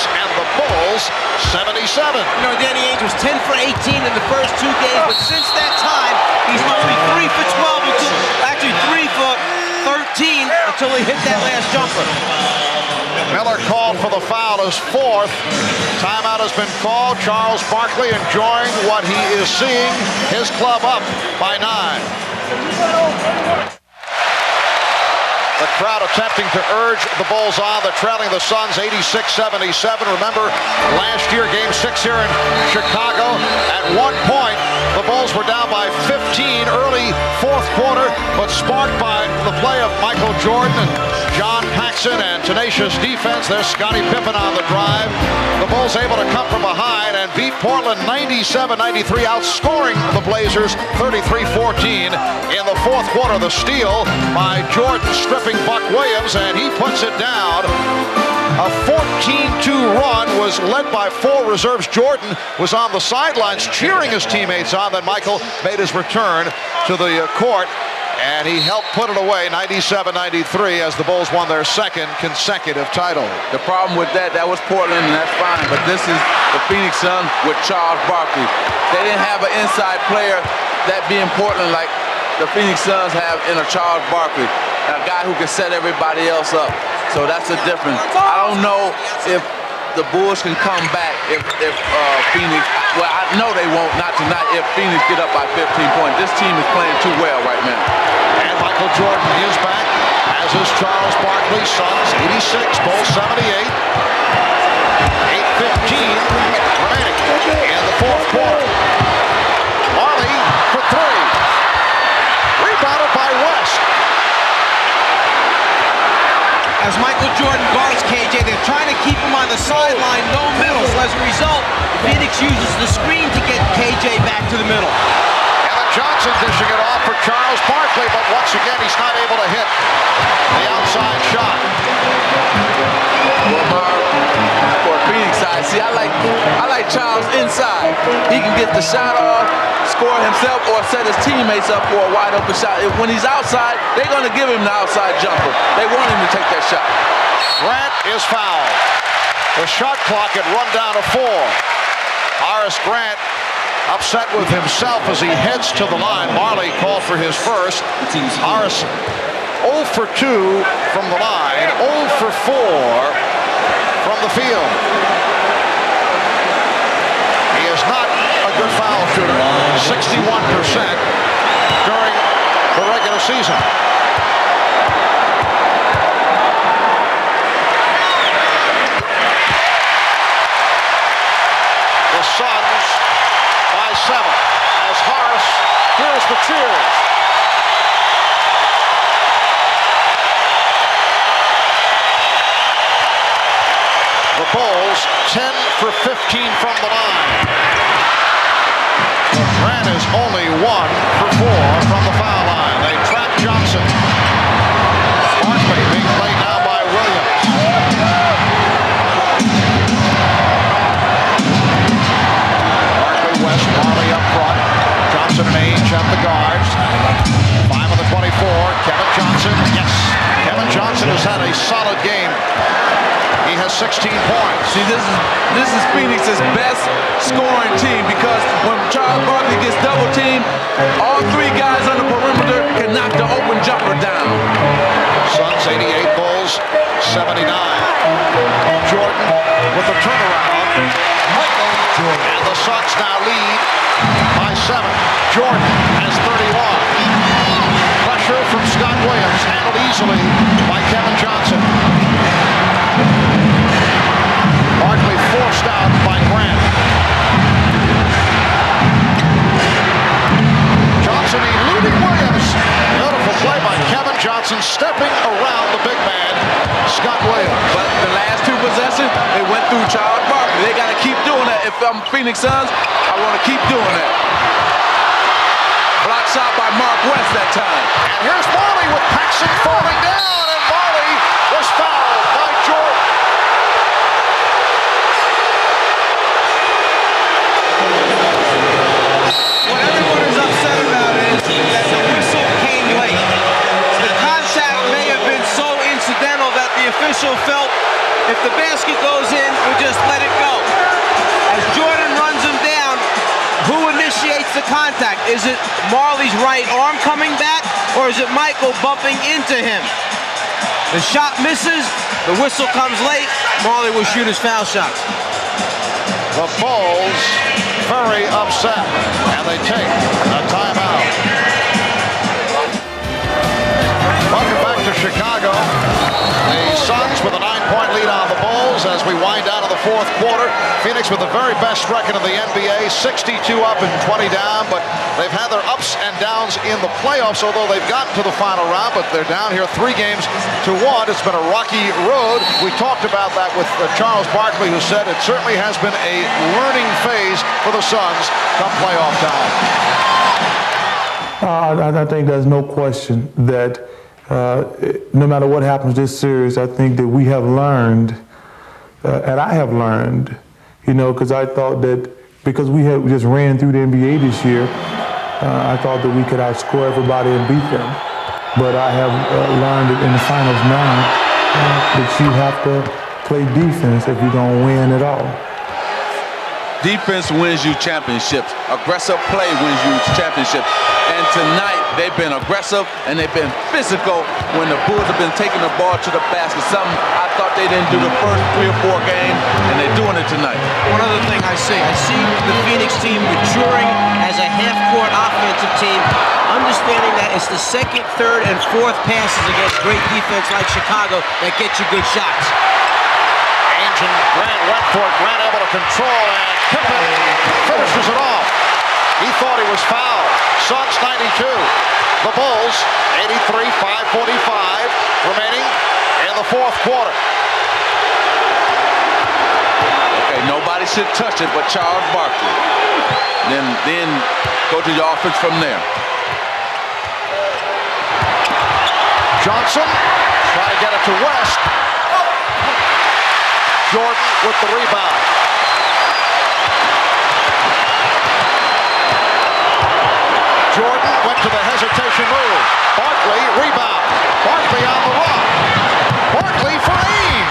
and the Bulls 77. You know, Danny Ainge was 10 for 18 in the first 2 games, but since that time, he's only 3 for 12 until, actually 3 for 13 until he hit that last jumper. Miller called for the foul, his 4th. Timeout has been called. Charles Barkley enjoying what he is seeing. His club up by 9. The crowd attempting to urge the Bulls on. They're trailing the Suns 86-77. Remember, last year, Game 6 here in Chicago. At one point, the Bulls were down by 15 early 4th quarter, but sparked by the play of Michael Jordan and John Paxson and tenacious defense. There's Scottie Pippen on the drive. The Bulls able to come from behind and beat Portland 97-93, outscoring the Blazers 33-14 in the 4th quarter. The steal by Jordan, stripping Buck Williams, and he puts it down. A 14-2 run was led by 4 reserves. Jordan was on the sidelines cheering his teammates on. Then Michael made his return to the court, and he helped put it away 97-93 as the Bulls won their 2nd consecutive title. The problem with that was Portland, and that's fine, but this is the Phoenix Suns with Charles Barkley. They didn't have an inside player that being Portland like the Phoenix Suns have in a Charles Barkley, a guy who can set everybody else up. So that's the difference. I don't know if the Bulls can come back if Phoenix, well, I know they won't, not tonight, if Phoenix get up by 15 points. This team is playing too well right now. And Michael Jordan is back, as is Charles Barkley. Suns 86, Bulls 78. 8:15 remaining in the 4th quarter. Marley for 3. Rebounded by West. As Michael Jordan guards KJ, they're trying to keep him on the sideline, no middle. So as a result, Phoenix uses the screen to get KJ back to the middle. Alan Johnson dishing it off for Charles Barkley, but once again, he's not able to hit the outside shot. For Phoenix side, see, I like Charles inside. He can get the shot off, score himself, or set his teammates up for a wide open shot. When he's outside, they're going to give him the outside jumper. They want him to take that shot. Grant is fouled. The shot clock had run down to 4. Horace Grant upset with himself as he heads to the line. Marley called for his first. Horace 0 for 2 from the line, 0 for 4 from the field. He is not a good foul shooter, 61% during the regular season. as Horace hears the cheers. The Bulls 10 for 15 from the line. Grant is only 1 for 4 from the foul line. They trap Johnson. Barkley being played now by Williams. Barkley, West, Barkley up front. Johnson and Ainge at the guards. 5 on the 24. Kevin Johnson. Yes. Kevin Johnson has had a solid game. He has 16 points. See, this is Phoenix's best scoring team because when Charles Barkley gets double teamed, all 3 guys on the perimeter can knock the open jumper down. Suns 88, Bulls 79. Jordan with the turnaround. And the Suns now lead by 7. Jordan has 31. Pressure from Scott Williams, handled easily by Kevin Johnson. Barkley forced out by Grant. Johnson eluding Williams. Beautiful play by Kevin Johnson, stepping around the big man, Scott Williams. But the last 2 possessions, they went through Charles Barkley. They got to keep doing that. If I'm Phoenix Suns, I want to keep doing that. Block shot by Mark West that time. And here's Marley with Paxson falling down, and Marley was fouled by Jordan. What everyone is upset about is that the whistle came late. The contact may have been so incidental that the official felt if the basket goes in, we'll just let it go. As Jordan runs him down, who initiates the contact? Is it Marley's right arm coming back, or is it Michael bumping into him? The shot misses, the whistle comes late, Marley will shoot his foul shots. The Bulls very upset, and they take a timeout. Welcome back to Chicago. The Suns with a 9-point lead on the Bulls as we wind down to the 4th quarter. Phoenix with the very best record in the NBA, 62 up and 20 down, but they've had their ups and downs in the playoffs, although they've gotten to the final round, but they're down here 3 games to 1. It's been a rocky road. We talked about that with Charles Barkley, who said it certainly has been a learning phase for the Suns come playoff time. I think there's no question that no matter what happens this series, I think that we have learned, and I have learned, because I thought that because we just ran through the NBA this year, I thought that we could outscore everybody and beat them. But I have learned in the finals now that you have to play defense if you're going to win at all. Defense wins you championships. Aggressive play wins you championships. And tonight, they've been aggressive and they've been physical when the Bulls have been taking the ball to the basket. Something I thought they didn't do the first 3 or 4 games, and they're doing it tonight. One other thing I see the Phoenix team maturing as a half-court offensive team, understanding that it's the 2nd, 3rd, and 4th passes against great defense like Chicago that get you good shots. Ainge and Grant went for it. Grant able to control, and Pippen finishes it off. He thought he was fouled. Suns 92. The Bulls 83, 5:45 remaining in the 4th quarter. Okay, nobody should touch it but Charles Barkley. Then go to the offense from there. Johnson trying to get it to West. Jordan with the rebound. Jordan went to the hesitation move. Barkley, rebound. Barkley on the run. Barkley for Ainge.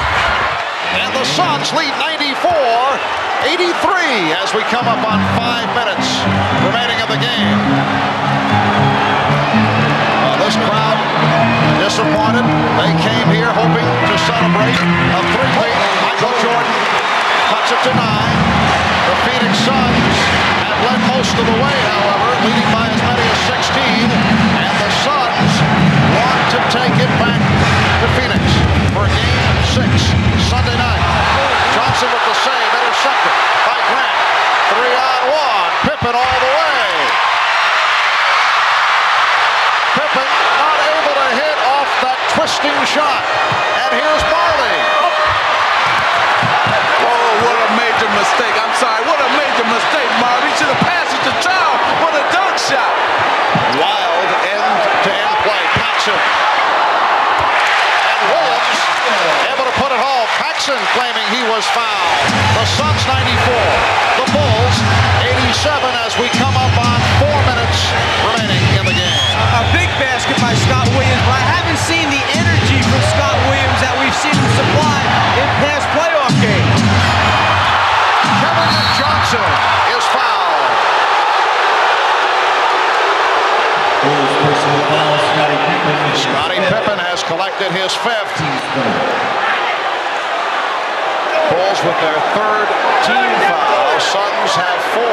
And the Suns lead 94-83 as we come up on 5 minutes remaining in the game. This crowd disappointed. They came here hoping to celebrate a 3-peat. Michael Jordan cuts it to 9. The Phoenix Suns have led most of the way, however, leading by as many as 16. And the Suns want to take it back to Phoenix for Game 6 Sunday night. Johnson with the save, intercepted by Grant. 3-on-1. Pippen all the way. Twisting shot. And here's Barkley. Oh, what a major mistake. I'm sorry. What a major mistake, Marv. He should have passed it to Charles. What a dunk shot. Wild end-to-end play. Paxson. And Williams able to put it home. Paxson claiming he was fouled. The Suns 94. The Bulls 87 as we come up on 4 minutes remaining in the game. A big basket by Scott Williams, but I haven't seen the energy from Scott Williams that we've seen him supply in past playoff games. Kevin Johnson is fouled. Scottie Pippen has collected his 5th. Bulls with their 3rd team foul. Suns have 4.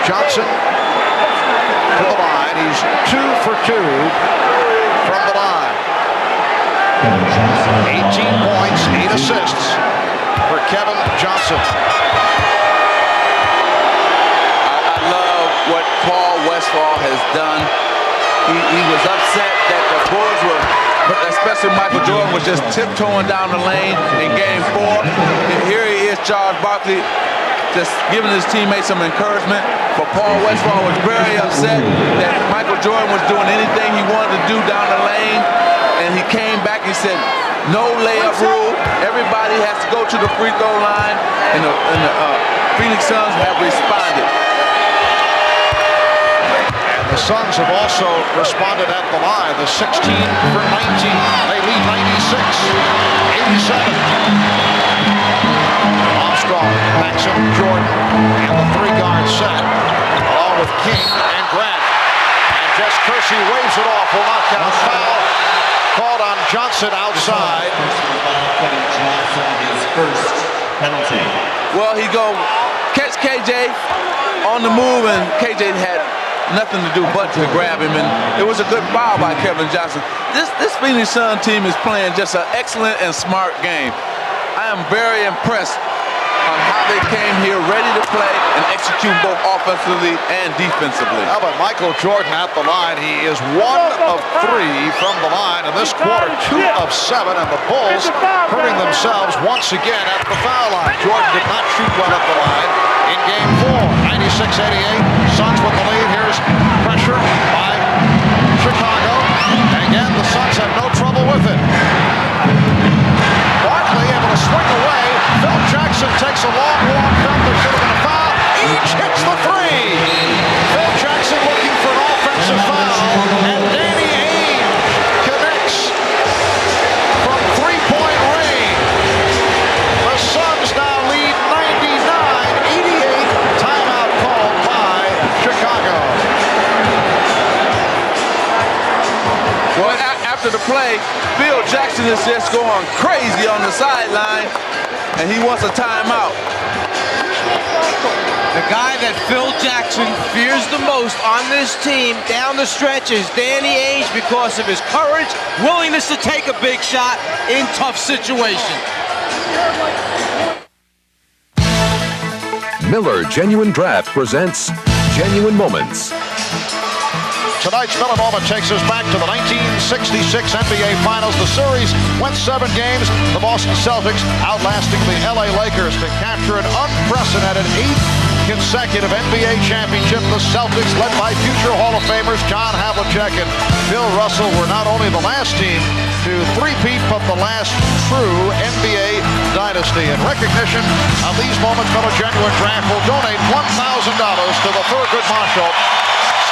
Johnson to the line. He's 2 for 2 from the line. 18 points, 8 assists for Kevin Johnson. I love what Paul Westphal has done. He was upset that the Bulls were, especially Michael Jordan, was just tiptoeing down the lane in Game 4. And here he is, Charles Barkley, just giving his teammates some encouragement. But Paul Westphal was very upset that Michael Jordan was doing anything he wanted to do down the lane. And he came back and said, no layup rule. Everybody has to go to the free throw line. And the Phoenix Suns have responded. The Suns have also responded at the line. The 16 for 19. They lead 96-87. Armstrong, Paxson, Jordan, and the 3-guard set, along with King and Grant. And Jess Kersey waves it off. Will not count. Foul called on Johnson outside. His first penalty. Well, he go catch KJ on the move, and KJ had nothing to do but to grab him, and it was a good foul by Kevin Johnson. This Phoenix Sun team is playing just an excellent and smart game. I am very impressed on how they came here ready to play and execute both offensively and defensively. How about Michael Jordan at the line? He is 1 of 3 from the line in this quarter, 2 of 7, and the Bulls hurting themselves once again at the foul line. Jordan did not shoot well at the line in Game 4, 96-88. Suns with the lead. Here's pressure by Chicago. And again, the Suns have no trouble with it. Barkley able to swing away. Phil Jackson takes a long walk. Felt there should have been a foul. Each hits the 3. Phil Jackson looking for an offensive foul. And Danny Ainge connects from 3-point range. The Suns now lead 99-88. Timeout called by Chicago. Well, after the play, Phil Jackson is just going crazy on the sideline, and he wants a timeout. The guy that Phil Jackson fears the most on this team down the stretch is Danny Ainge because of his courage, willingness to take a big shot in tough situations. Miller Genuine Draft presents Genuine Moments. Tonight's Miller Moment takes us back to the 1966 NBA Finals. The series went 7 games. The Boston Celtics outlasting the LA Lakers to capture an unprecedented 8th consecutive NBA championship. The Celtics, led by future Hall of Famers John Havlicek and Bill Russell, were not only the last team to three-peat, but the last true NBA dynasty. In recognition of these moments, Miller Genuine Draft will donate $1,000 to the Thurgood Marshall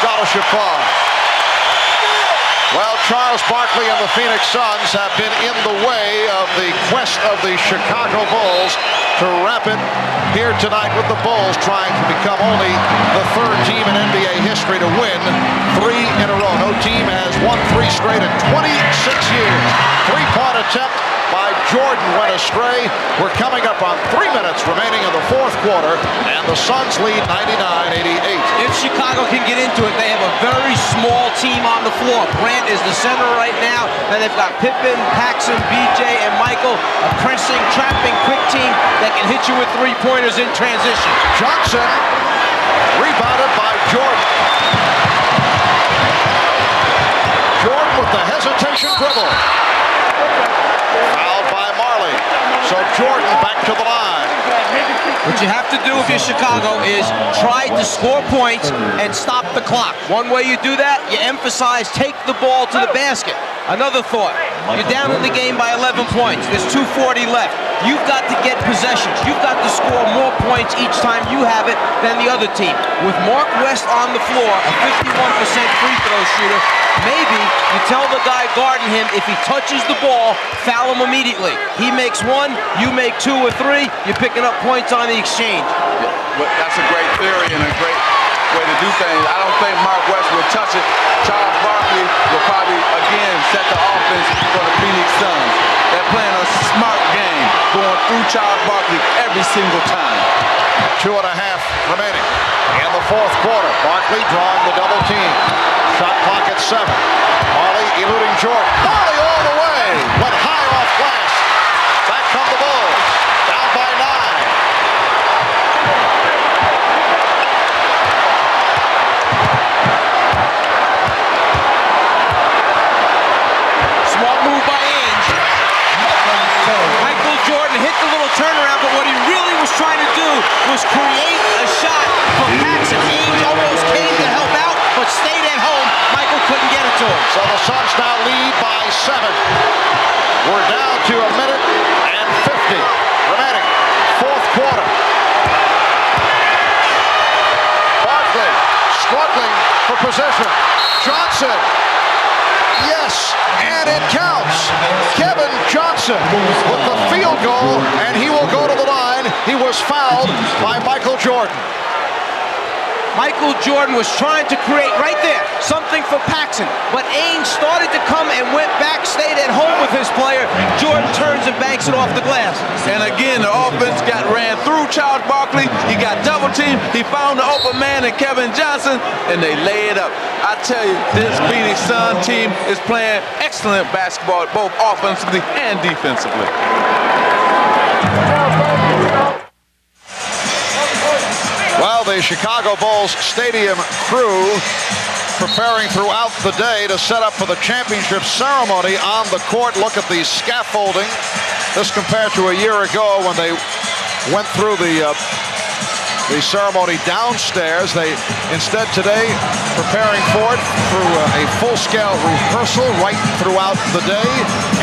Scholarship Fund. Well, Charles Barkley and the Phoenix Suns have been in the way of the quest of the Chicago Bulls to wrap it here tonight with the Bulls trying to become only the 3rd team in NBA history to win 3 in a row. No team has won 3 straight in 26 years. 3-point attempt by Jordan went astray. We're coming up on 3 minutes remaining in the 4th quarter, and the Suns lead 99-88. If Chicago can get into it, they have a very small team on the floor. Grant is the center right now, and they've got Pippen, Paxson, BJ, and Michael, a pressing, trapping, quick team that can hit you with 3-pointers in transition. Johnson rebounded by Jordan. Jordan with the hesitation dribble. Fouled by Marley. So Jordan back to the line. What you have to do if you're Chicago is try to score points and stop the clock. One way you do that, you emphasize take the ball to the basket. Another thought, you're down in the game by 11 points. There's 2:40 left. You've got to get possessions. You've got to score more points each time you have it than the other team. With Mark West on the floor, a 51% free throw shooter, maybe you tell the guy guarding him, if he touches the ball, foul him immediately. He makes one, you make 2 or 3, you're picking up points on the exchange. But that's a great theory and a great way to do things. I don't think Mark West will touch it. Charles Barkley will probably, again, set the offense for the Phoenix Suns. They're playing a smart game, going through Charles Barkley every single time. 2.5 remaining in the fourth quarter. Barkley drawing the double team. Shot clock at 7. Marley eluding Jordan. Marley all the way. Went high off glass. Back come the Bulls. Down by 9. Smart move by Ainge. Michael Jordan hit the little turnaround, but what he really was trying to do was create a shot for Paxson. Ainge almost came to help out, but stayed at home. Michael couldn't get it to him. So the Suns now lead by 7. We're down to 1 minute and 50 remaining. Fourth quarter. Barkley struggling for position. Johnson. Yes, and it counts. Kevin Johnson with the field goal, and he will go to the line. He was fouled by Michael Jordan. Michael Jordan was trying to create right there something for Paxson, but Ainge started to come and went back, stayed at home with his player. Jordan turns and banks it off the glass. And again, the offense ran through Charles Barkley. He got double teamed. He found the open man in Kevin Johnson, and they lay it up. I tell you, this Phoenix Sun team is playing excellent basketball, both offensively and defensively. Well, the Chicago Bulls stadium crew preparing throughout the day to set up for the championship ceremony on the court. Look at the scaffolding. This compared to a year ago when they went through the ceremony downstairs. They instead today preparing for it through a full-scale rehearsal right throughout the day,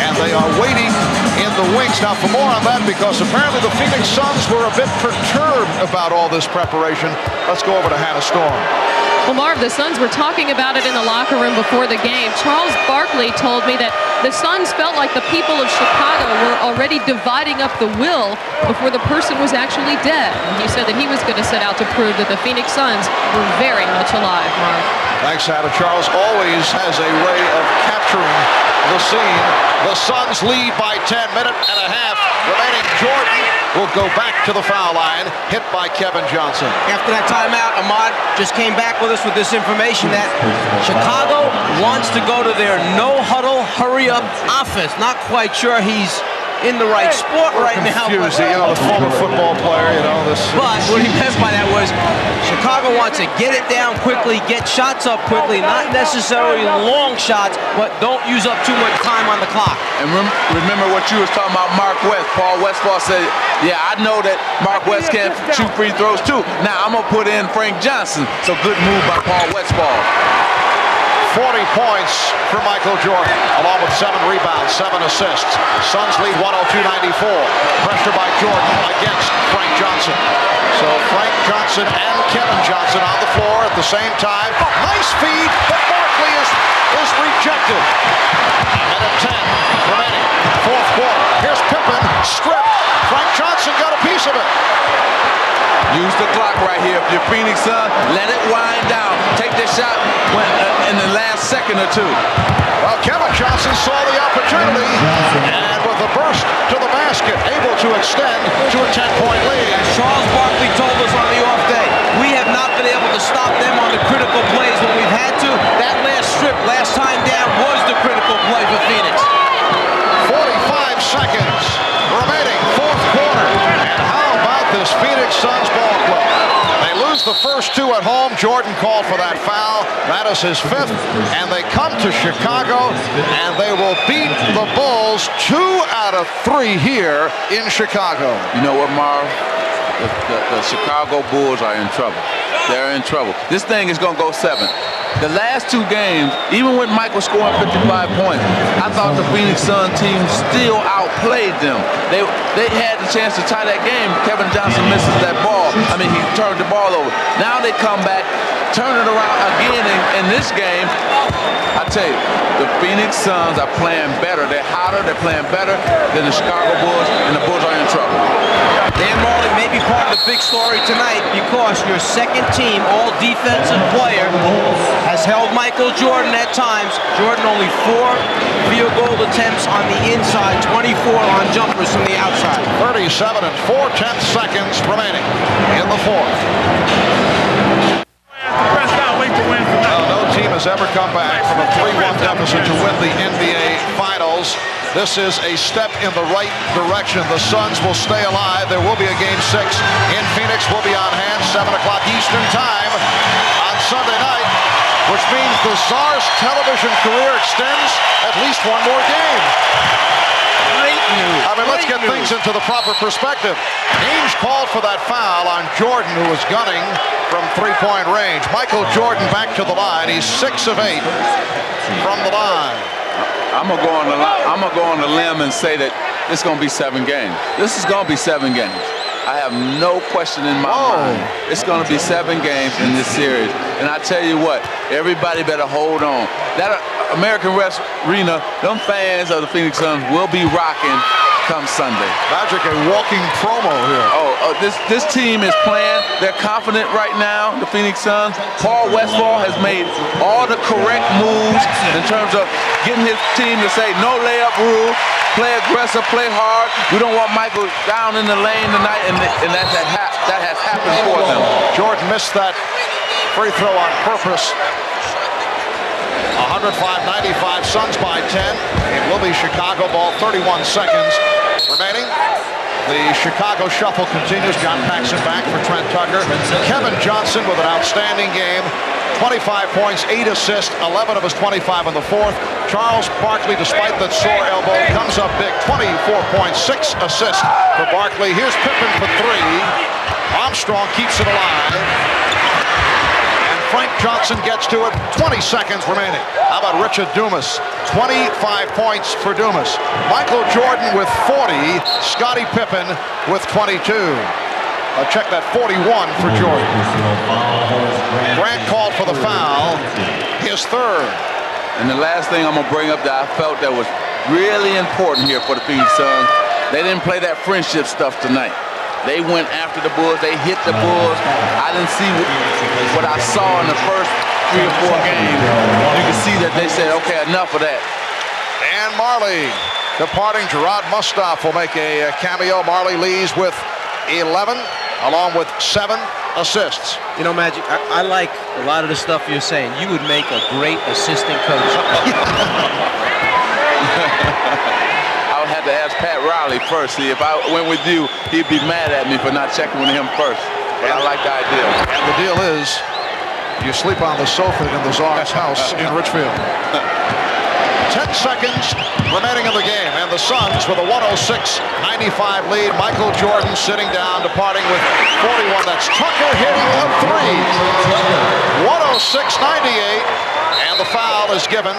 and they are waiting in the wings. Now for more on that, because apparently the Phoenix Suns were a bit perturbed about all this preparation, let's go over to Hannah Storm. Well, Marv, the Suns were talking about it in the locker room before the game. Charles Barkley told me that the Suns felt like the people of Chicago were already dividing up the will before the person was actually dead. And he said that he was going to set out to prove that the Phoenix Suns were very much alive, Marv. Thanks, Hannah. Charles always has a way of capturing the scene. The Suns lead by 10 minutes and a half remaining. Jordan will go back to the foul line, hit by Kevin Johnson. After that timeout, Ahmad just came back with us with this information that Chicago wants to go to their no-huddle, hurry-up offense. Not quite sure he's in the right sport right now. Confusing, you know, the former football player, you know, this. But what he meant by that was Chicago wants to get it down quickly, get shots up quickly, not necessarily long shots, but don't use up too much time on the clock. And remember what you was talking about, Mark West. Paul Westphal said, yeah, I know that Mark West can't shoot free throws too. Now I'm going to put in Frank Johnson. So good move by Paul Westphal. 40 points for Michael Jordan, along with 7 rebounds, 7 assists. Suns lead 102-94. Pressure by Jordan against Frank Johnson. So Frank Johnson and Kevin Johnson on the floor at the same time. Nice feed, but Barkley is rejected. Minute 10 remaining, fourth quarter. Here's Pippen, stripped. Frank Johnson got a piece of it. Use the clock right here. If you're Phoenix Sun, let it wind down. Take the shot in the last second or two. Well, Kevin Johnson saw the opportunity, and with a burst to the basket, able to extend to a 10-point lead. As Charles Barkley told us on the off day, we have not been able to stop them on the critical plays when we've had to. That last strip, last time down, was the critical play for Phoenix. 45 seconds remaining, fourth quarter. And how about this Phoenix Suns ball club? They lose lose the first two at home. Jordan called for that foul. That is his fifth. And they come to Chicago, and they will beat the Bulls 2 out of 3 here in Chicago. You know what, Marv? The Chicago Bulls are in trouble. They're in trouble. This thing is going to go 7. The last 2 games, even with Michael scoring 55 points, I thought the Phoenix Suns team still outplayed them. They had the chance to tie that game. Kevin Johnson misses that ball. I mean, he turned the ball over. Now they come back, turn it around again in this game. I tell you, the Phoenix Suns are playing better. They're hotter, they're playing better than the Chicago Bulls, and the Bulls are in trouble. Dan Marley may be part of the big story tonight because your second team, all defensive player, has held Michael Jordan at times. Jordan only 4 field goal attempts on the inside, 24 on jumpers from the outside. 37 and 4/10 seconds remaining in the fourth. No team has ever come back from a 3-1 deficit to win the NBA Finals. This is a step in the right direction. The Suns will stay alive. There will be a Game 6 in Phoenix. Will be on hand 7 o'clock Eastern Time on Sunday night, which means the Czar's television career extends at least 1 more game. I mean, let's get things into the proper perspective. Ainge called for that foul on Jordan, who was gunning from 3-point range. Michael Jordan back to the line. He's 6 of 8 from the line. I'm gonna go on the limb and say that it's gonna be 7 games. This is gonna be 7 games. I have no question in my mind. It's gonna be 7 games in this series. And I tell you what, everybody better hold on. That American West Arena, them fans of the Phoenix Suns will be rocking come Sunday. Magic, a walking promo here. This team is playing. They're confident right now, the Phoenix Suns. Paul Westphal has made all the correct moves in terms of getting his team to say no layup rule, play aggressive, play hard. We don't want Michael down in the lane tonight, and that has happened for them. Jordan missed that free throw on purpose. 105-95, Suns by 10. It will be Chicago ball, 31 seconds remaining. The Chicago shuffle continues. John Paxson back for Trent Tucker. Kevin Johnson with an outstanding game. 25 points, 8 assists, 11 of his 25 in the fourth. Charles Barkley, despite that sore elbow, comes up big. 24 points, 6 assists for Barkley. Here's Pippen for 3. Armstrong keeps it alive. Frank Johnson gets to it. 20 seconds remaining. How about Richard Dumas? 25 points for Dumas. Michael Jordan with 40. Scottie Pippen with 22. Check that 41 for Jordan. Grant called for the foul. His 3rd. And the last thing I'm going to bring up that I felt that was really important here for the Phoenix Suns, they didn't play that friendship stuff tonight. They went after the Bulls. They hit the Bulls. I didn't see what I saw in the first 3 or 4 games. You can see that they said, okay, enough of that. And Marley departing. Gerard Mustaf will make a cameo. Marley leads with 11, along with 7 assists. You know, Magic, I like a lot of the stuff you're saying. You would make a great assistant coach. I would have to ask Pat Riley first. See, if I went with you, he'd be mad at me for not checking with him first. But I like the idea. And the deal is, you sleep on the sofa in the Czar's house in Richfield. 10 seconds remaining in the game, and the Suns with a 106-95 lead. Michael Jordan sitting down, departing with 41. That's Tucker hitting a 3. 106-98, and the foul is given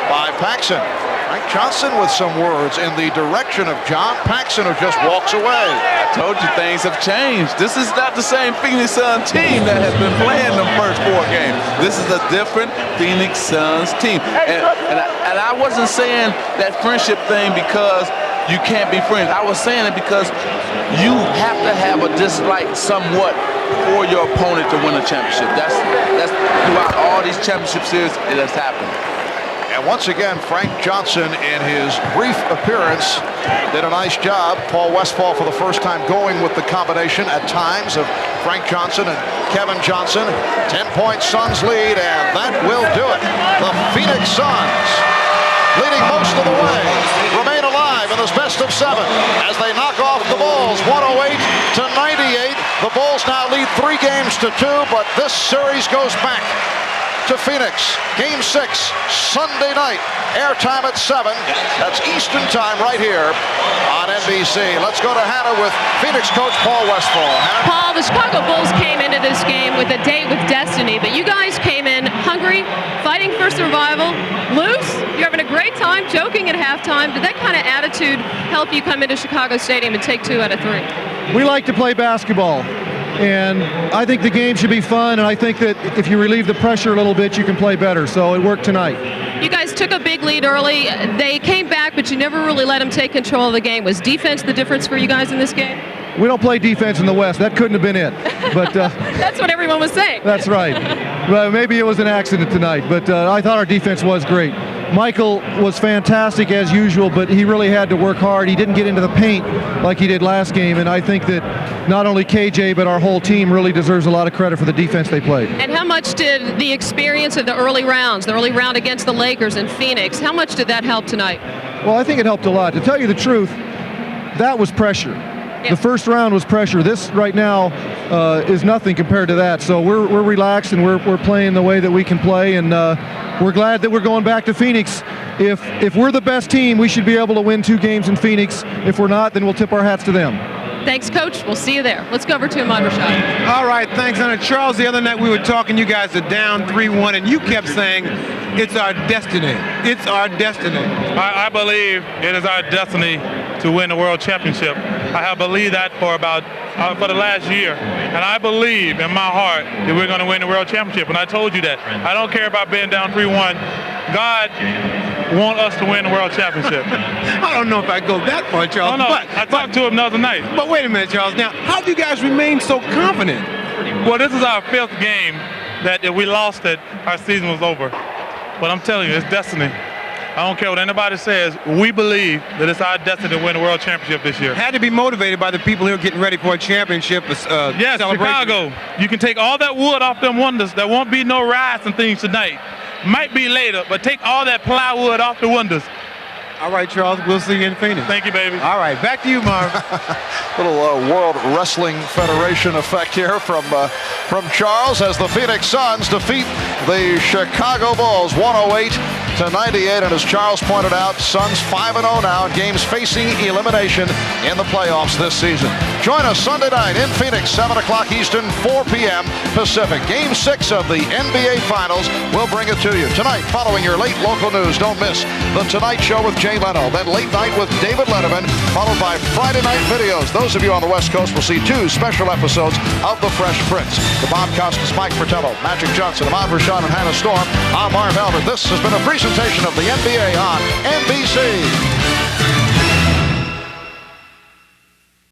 by Paxson. Frank Johnson with some words in the direction of John Paxson, who just walks away. I told you things have changed. This is not the same Phoenix Suns team that has been playing the first 4 games. This is a different Phoenix Suns team. And I wasn't saying that friendship thing because you can't be friends. I was saying it because you have to have a dislike somewhat for your opponent to win a championship. That's throughout all these championship series, it has happened. And once again, Frank Johnson, in his brief appearance, did a nice job. Paul Westphal for the first time going with the combination at times of Frank Johnson and Kevin Johnson. 10-point Suns lead, and that will do it. The Phoenix Suns, leading most of the way, remain alive in this best of 7 as they knock off the Bulls 108-98. The Bulls now lead 3 games to 2, but this series goes back to Phoenix. Game 6, Sunday night. Airtime at 7. That's Eastern time right here on NBC. Let's go to Hannah with Phoenix coach Paul Westphal. Hannah? Paul, the Chicago Bulls came into this game with a date with destiny, but you guys came in hungry, fighting for survival, loose. You're having a great time, joking at halftime. Did that kind of attitude help you come into Chicago Stadium and take 2 out of 3? We like to play basketball. And I think the game should be fun, and I think that if you relieve the pressure a little bit, you can play better. So it worked tonight. You guys took a big lead early. They came back, but you never really let them take control of the game. Was defense the difference for you guys in this game? We don't play defense in the West. That couldn't have been it. But that's what everyone was saying. That's right. Well, maybe it was an accident tonight, but I thought our defense was great. Michael was fantastic as usual, but he really had to work hard. He didn't get into the paint like he did last game, and I think that not only KJ but our whole team really deserves a lot of credit for the defense they played. And how much did the experience of the early round against the Lakers in Phoenix, how much did that help tonight? Well, I think it helped a lot. To tell you the truth, that was pressure. Yeah. The first round was pressure. This right now is nothing compared to that. So we're relaxed and we're playing the way that we can play, and we're glad that we're going back to Phoenix. If we're the best team, we should be able to win 2 games in Phoenix. If we're not, then we'll tip our hats to them. Thanks, Coach. We'll see you there. Let's go over to Ahmad Rashad. All right, thanks, Hunter. Charles, the other night we were talking, you guys are down 3-1, and you kept saying, it's our destiny. It's our destiny. I believe it is our destiny to win the World Championship. I have believed that for the last year, and I believe in my heart that we're going to win the World Championship, and I told you that. I don't care about being down 3-1. God wants us to win the World Championship. I don't know if I go that far, Charles. No, I talked to him the other night. But wait a minute, Charles. Now, how do you guys remain so confident? Well, this is our 5th game that if we lost it, our season was over. But I'm telling you, it's destiny. I don't care what anybody says. We believe that it's our destiny to win the World Championship this year. Had to be motivated by the people here getting ready for a championship. Yes, Chicago. You can take all that wood off them windows. There won't be no riots and things tonight. Might be later, but take all that plywood off the windows. All right, Charles, we'll see you in Phoenix. Thank you, baby. All right, back to you, Marv. Little World Wrestling Federation effect here from Charles as the Phoenix Suns defeat the Chicago Bulls 108-98. And as Charles pointed out, Suns 5-0 now in games facing elimination in the playoffs this season. Join us Sunday night in Phoenix, 7 o'clock Eastern, 4 p.m. Pacific. Game 6 of the NBA Finals. We'll bring it to you. Tonight, following your late local news, don't miss The Tonight Show with Jay Leno. Then Late Night with David Letterman, followed by Friday Night Videos. Those of you on the West Coast will see 2 special episodes of The Fresh Prince. The Bob Costas, Mike Fratello, Magic Johnson, Ahmad Rashad, and Hannah Storm. I'm Marv Albert. This has been a presentation of the NBA on NBC.